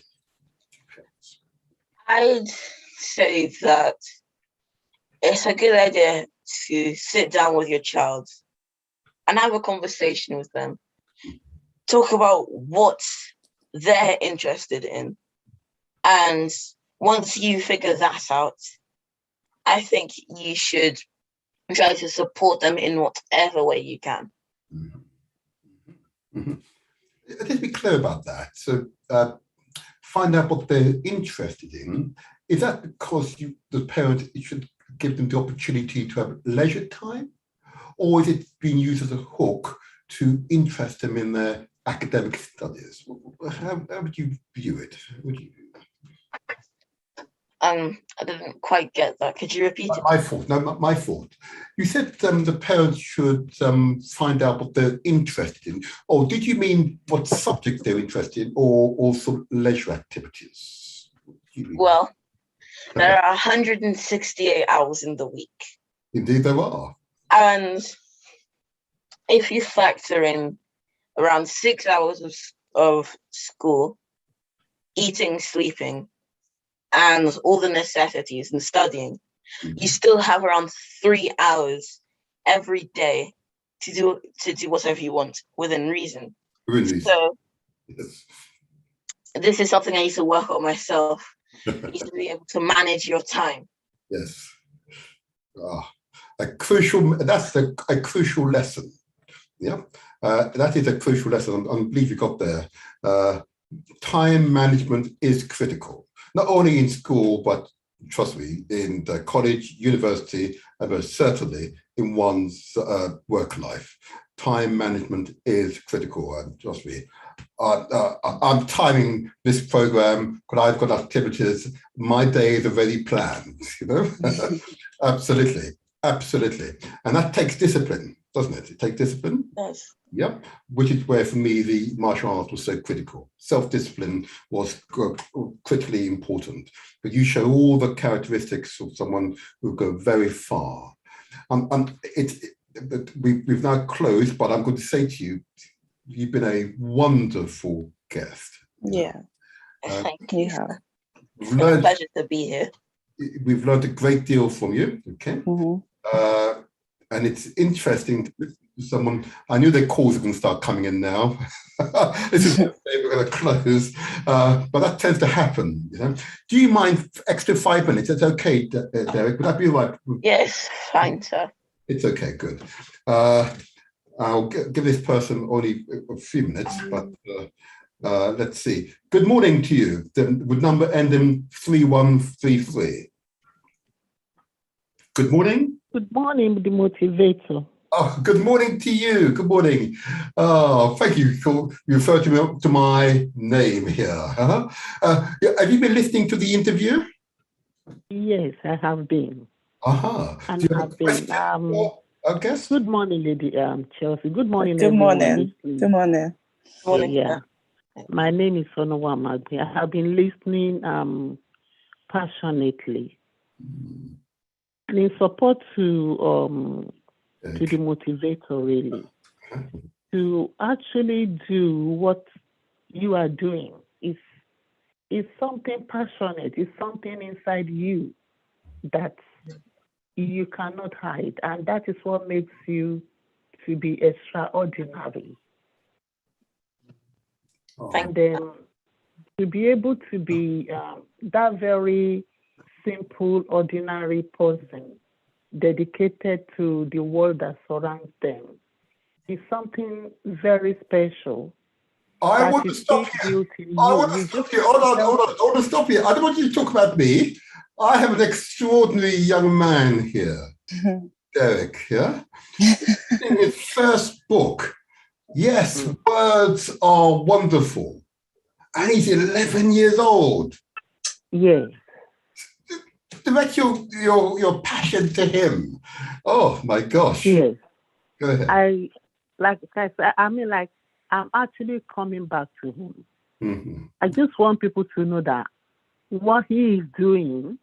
I'd say that it's a good idea to sit down with your child and have a conversation with them. Talk about what they're interested in. And once you figure that out, I think you should try to support them in whatever way you can. Mm-hmm. Let's be clear about that. So find out what they're interested in. Is that because the parent should give them the opportunity to have leisure time? Or is it being used as a hook to interest them in their academic studies? How would you view it? I didn't quite get that. Could you repeat it? My fault. No, my fault. You said the parents should find out what they're interested in. Or did you mean what subject they're interested in, or also leisure activities? Well, there are 168 hours in the week. Indeed, there are. And if you factor in around 6 hours of school, eating, sleeping, and all the necessities and studying, you still have around 3 hours every day to do whatever you want within reason. Really? So Yes. this is something I used to work on myself. You used to be able to manage your time. Yes. That's a crucial lesson. Yeah. That is a crucial lesson. I believe you got there. Time management is critical, not only in school, but trust me, in the college, university, and most certainly in one's work life. Time management is critical, and trust me, I'm timing this program because I've got activities. My days are already planned, Absolutely, absolutely. And that takes discipline, doesn't it? It takes discipline. Yes. Yep, which is where for me the martial arts was so critical. Self-discipline was critically important. But you show all the characteristics of someone who go very far. We've now closed, but I'm going to say to you, you've been a wonderful guest. Yeah. Thank you. It's been a pleasure to be here. We've learned a great deal from you. Okay. Mm-hmm. And it's interesting to listen to someone. I knew their calls are going to start coming in now. This is the day we're going to close, but that tends to happen. Do you mind extra 5 minutes? It's okay, Derrick. Would that be all right? Yes, fine, sir. It's okay. Good. I'll give this person only a few minutes, but let's see. Good morning to you. Would number end in 3133? Good morning. Good morning, the motivator. Oh, good morning to you. Good morning. Oh, thank you for referring to my name here. Have you been listening to the interview? Yes, I have been. And do you have a question? Okay. Good morning, Lady Chelsea. Good morning, Good everyone. morning. Good morning. Yeah. My name is Sonowa Magbi. I have been listening passionately. And in support to the motivator, really, to actually do what you are doing is something passionate. It's something inside you that you cannot hide, and that is what makes you to be extraordinary. And then to be able to be that very simple, ordinary person dedicated to the world that surrounds them is something very special. I want to stop you. Hold on, stop you. I don't want you to talk about me. I have an extraordinary young man here, Derrick, yeah? In his first book, yes, words are wonderful. And he's 11 years old. Yes. Direct your passion to him. Oh my gosh. Yes. Go ahead. I'm actually coming back to him. Mm-hmm. I just want people to know that what he is doing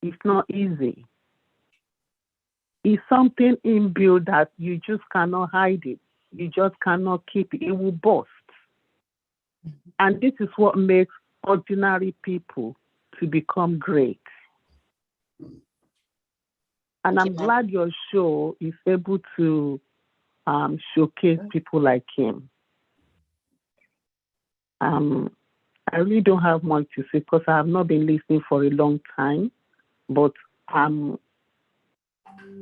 is not easy. It's something inbuilt that you just cannot hide it. You just cannot keep it. It will burst. And this is what makes ordinary people to become great. And I'm glad your show is able to showcase people like him. I really don't have much to say because I have not been listening for a long time, but I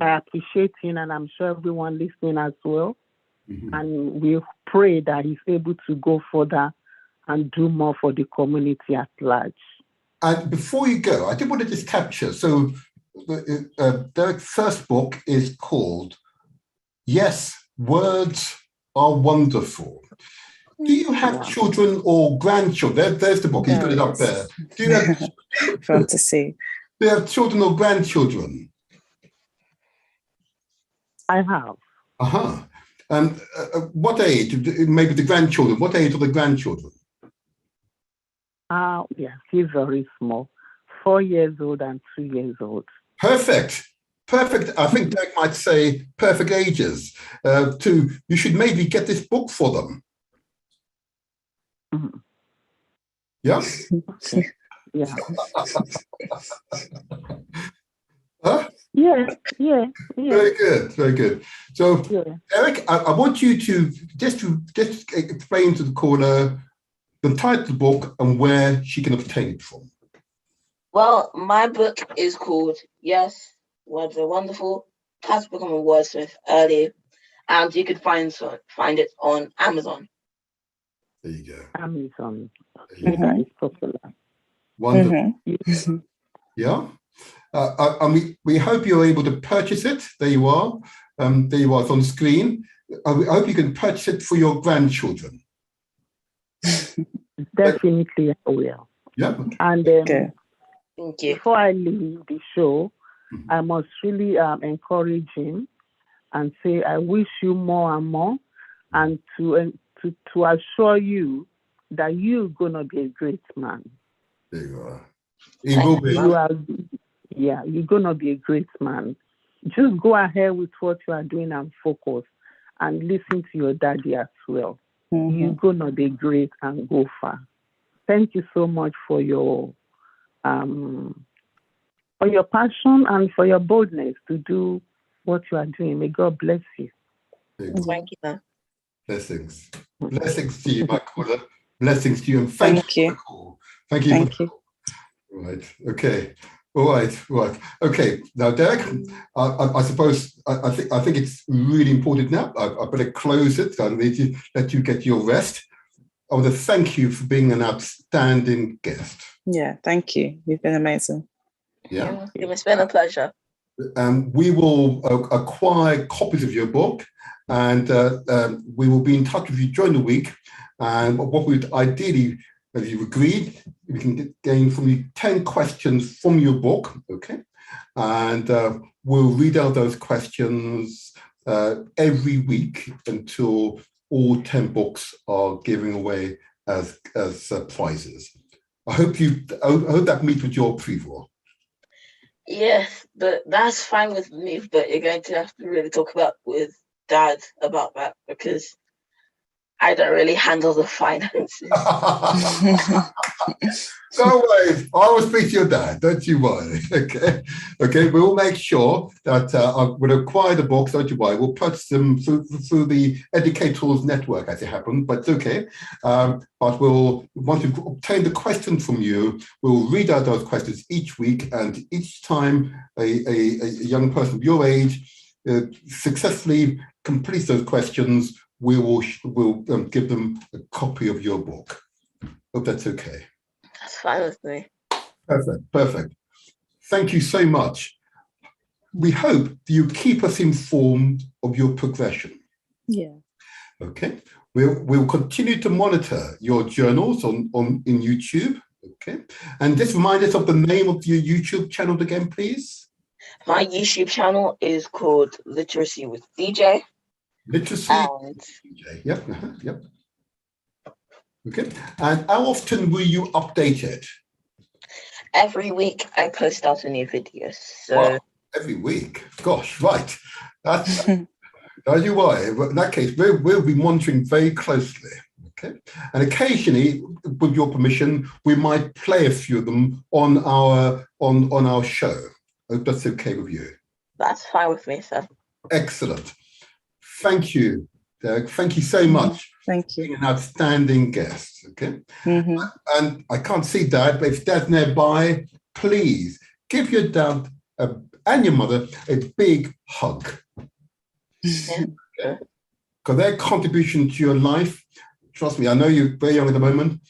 appreciate him, and I'm sure everyone listening as well. Mm-hmm. And we pray that he's able to go further and do more for the community at large. And before you go, I did want to just capture, so Derrick's first book is called Yes, Words Are Wonderful. Do you have children or grandchildren? There's the book. He's got it up there. Do you have fun to see? Do you have children or grandchildren? I have. Uh-huh. And what age? Maybe the grandchildren. What age are the grandchildren? Yeah, he's very small, 4 years old and 2 years old. Perfect. Perfect. I think Derek might say perfect ages. You should maybe get this book for them. Mhm. Yeah? Okay. Yeah. Huh? Yeah. Very good. Very good. So, Yeah. Derek, I want you to just explain to the caller the title of the book and where she can obtain it from. Well, my book is called Yes, Words Are Wonderful, How to Become a Wordsmith Early, and you can find it on Amazon. There you go. Amazon. There you go. That is popular. Wonderful. Mm-hmm. Yeah. And we hope you're able to purchase it. There you are. There you are. It's on screen. I hope you can purchase it for your grandchildren. Definitely, I will. Yeah. And Okay. Thank you. before I leave the show, I must really encourage him and say, I wish you more and more, and to assure you that you're gonna be a great man. There you are. He will be. You're gonna be a great man. Just go ahead with what you are doing and focus, and listen to your daddy as well. Mm-hmm. You're gonna be great and go far. Thank you so much for your passion and for your boldness to do what you are doing. May God bless you. Thank you, ma'am. Blessings. Blessings to you, my caller. Blessings to you. And Thank you. for the call. Thank you. Thank you. Right. Okay. All right. Right. Okay. Now, Derek, I suppose I think it's really important now. I better close it. I need to let you get your rest. I want to thank you for being an outstanding guest. Yeah, thank you. You've been amazing. Yeah. It's been a pleasure. We will acquire copies of your book, and we will be in touch with you during the week. And what we'd ideally, as you've agreed, we can gain from you 10 questions from your book, okay? And we'll read out those questions every week until all 10 books are given away as prizes. I hope that meets with your approval. Yes, but that's fine with me. But you're going to have to really talk with Dad about that, because I don't really handle the finances. Don't worry, I will speak to your dad. Don't you worry. Okay. We'll make sure that we'll acquire the books. Don't you worry. We'll purchase them through the Educators Network, as it happens. But it's okay. But we'll want to obtain the questions from you. We'll read out those questions each week, and each time a young person of your age successfully completes those questions, we'll give them a copy of your book. Hope that's okay. That's fine with me. Perfect. Thank you so much. We hope that you keep us informed of your progression. Yeah. Okay. We'll continue to monitor your journals in YouTube. Okay. And just remind us of the name of your YouTube channel again, please. My YouTube channel is called Literacy with DJ. Literacy with DJ. Yep. Okay. And how often will you update it? Every week I post out a new video. So wow, every week. Gosh, right. That's as you are. In that case, we'll be monitoring very closely. Okay. And occasionally, with your permission, we might play a few of them on our show. Hope that's okay with you. That's fine with me, sir. Excellent. Thank you, Derek. Thank you so much. Thank you. Being an outstanding guest. Okay. Mm-hmm. And I can't see Dad, but if Dad's nearby, please give your dad and your mother a big hug. Yeah. Okay? Because their contribution to your life, trust me, I know you're very young at the moment,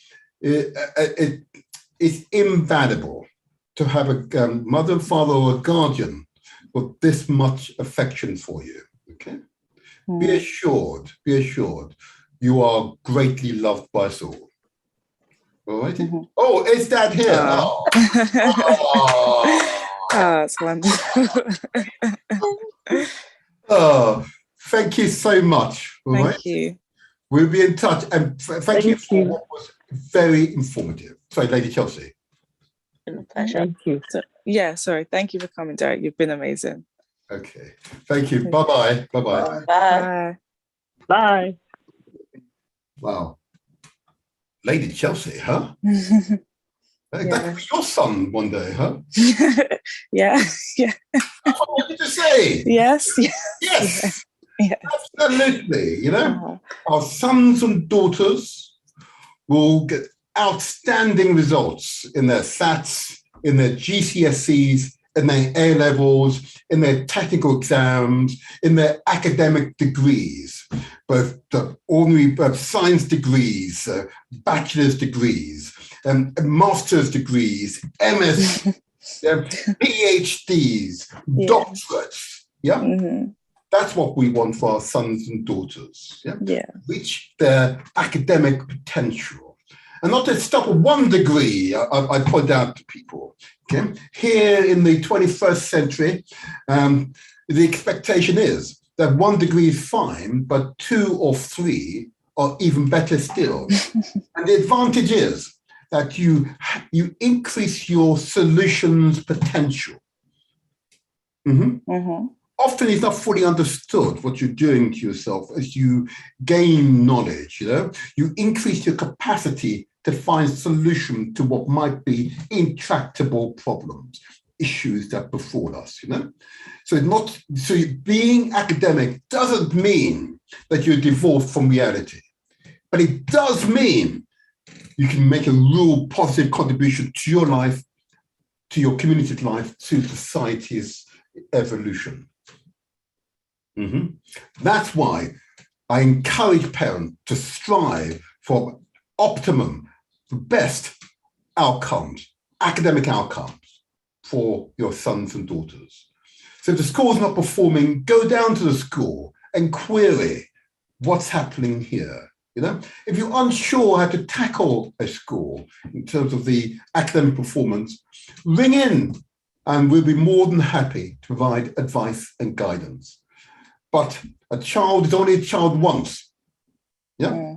it's invaluable to have a mother, father, or a guardian with this much affection for you. Okay. Be assured, you are greatly loved by us all. All right. Mm-hmm. Oh, is Dad here? Oh, it's wonderful. Oh, thank you so much. All Thank right. you. We'll be in touch. And thank you for you. what was very informative. Sorry, Lady Chelsea. Been a pleasure. Thank you. So, yeah, sorry. Thank you for coming, Derrick. You've been amazing. Okay. Thank you. Bye-bye. Bye-bye. Bye. Bye. Bye. Wow. Lady Chelsea, huh? That Yeah. could be your son one day, huh? Yeah. Yeah. That's what I wanted to say. Yes. Yeah. Yes. Yeah. Absolutely. You know, Uh-huh. our sons and daughters will get outstanding results in their SATs, in their GCSEs, in their A levels, in their technical exams, in their academic degrees, both the ordinary science degrees, bachelor's degrees, master's degrees, MS, PhDs, Yeah. doctorates. Yeah. Mhm. That's what we want for our sons and daughters. Yeah. Yeah. Reach their academic potential. And not to stop at one degree, I point out to people. Okay? Here in the 21st century, the expectation is that one degree is fine, but 2 or 3 are even better still. And the advantage is that you increase your solutions potential. Often it's not fully understood what you're doing to yourself as you gain knowledge, you know. You increase your capacity to find solution to what might be intractable problems, issues that befall us, you know. So being academic doesn't mean that you're divorced from reality, but it does mean you can make a real positive contribution to your life, to your community's life, to society's evolution. That's why I encourage parents to strive for optimum, the best outcomes, academic outcomes for your sons and daughters. So if the school's not performing, go down to the school and query what's happening here. You know, if you're unsure how to tackle a school in terms of the academic performance, ring in and we'll be more than happy to provide advice and guidance. But a child is only a child once. Yeah.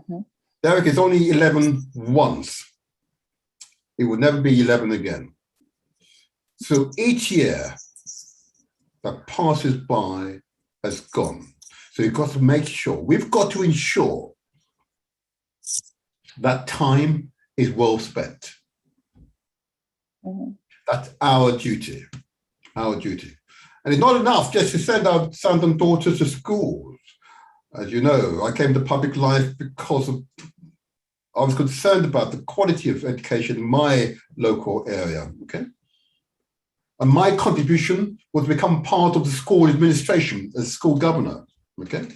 Derrick is only 11 once. He will never be 11 again. So each year that passes by has gone. So you've got to make sure, we've got to ensure that time is well spent. That's our duty, our duty. And it's not enough just to send our sons and daughters to schools. As you know, I came to public life because I was concerned about the quality of education in my local area, okay? And my contribution was to become part of the school administration as school governor, okay?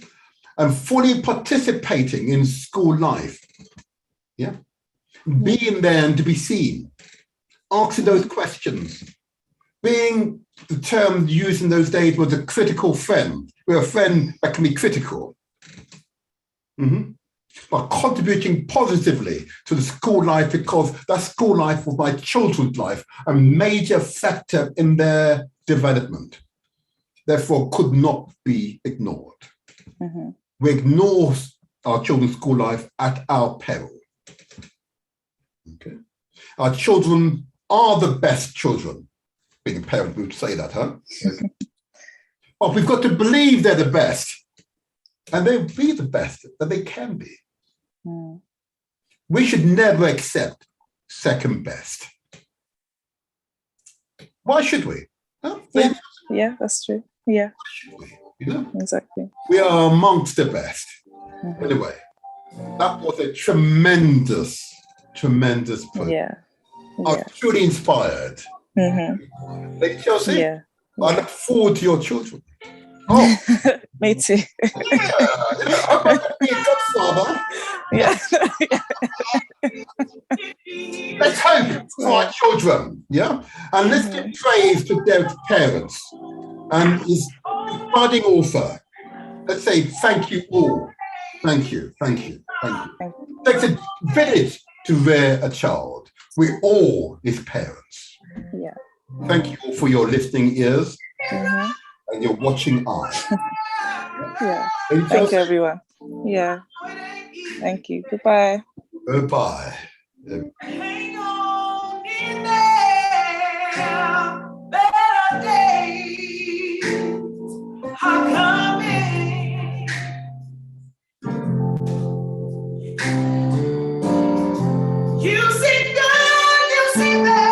And fully participating in school life, yeah? Being there and to be seen, asking those questions, being the term used in those days was a critical friend. We're a friend that can be critical. But contributing positively to the school life because that school life was my children's life, a major factor in their development. Therefore, could not be ignored. We ignore our children's school life at our peril. Okay. Our children are the best children. Being a parent, we would say that, huh? Okay. But we've got to believe they're the best. And they'll be the best that they can be. We should never accept second best. Why should we? Huh? Yeah, that's true. Yeah. Why should we? You know? Exactly. We are amongst the best. Anyway, that was a tremendous program. Yeah. I was truly inspired. Lady Chelsea, Yeah. I look forward to your children. Oh, me too. I'm going to be a godfather. Yeah. Let's hope for our children, yeah? And let's give praise to their parents and his budding author. Let's say thank you all. Thank you. It takes a village to rear a child. We're all his parents. Yeah. Thank you all for your listening ears and your watching eyes. Yeah. Hey, Thank you, Chelsea. everyone. Yeah. Thank you. Goodbye. Goodbye. Hang on in there. Better days are coming. You see good, you see bad.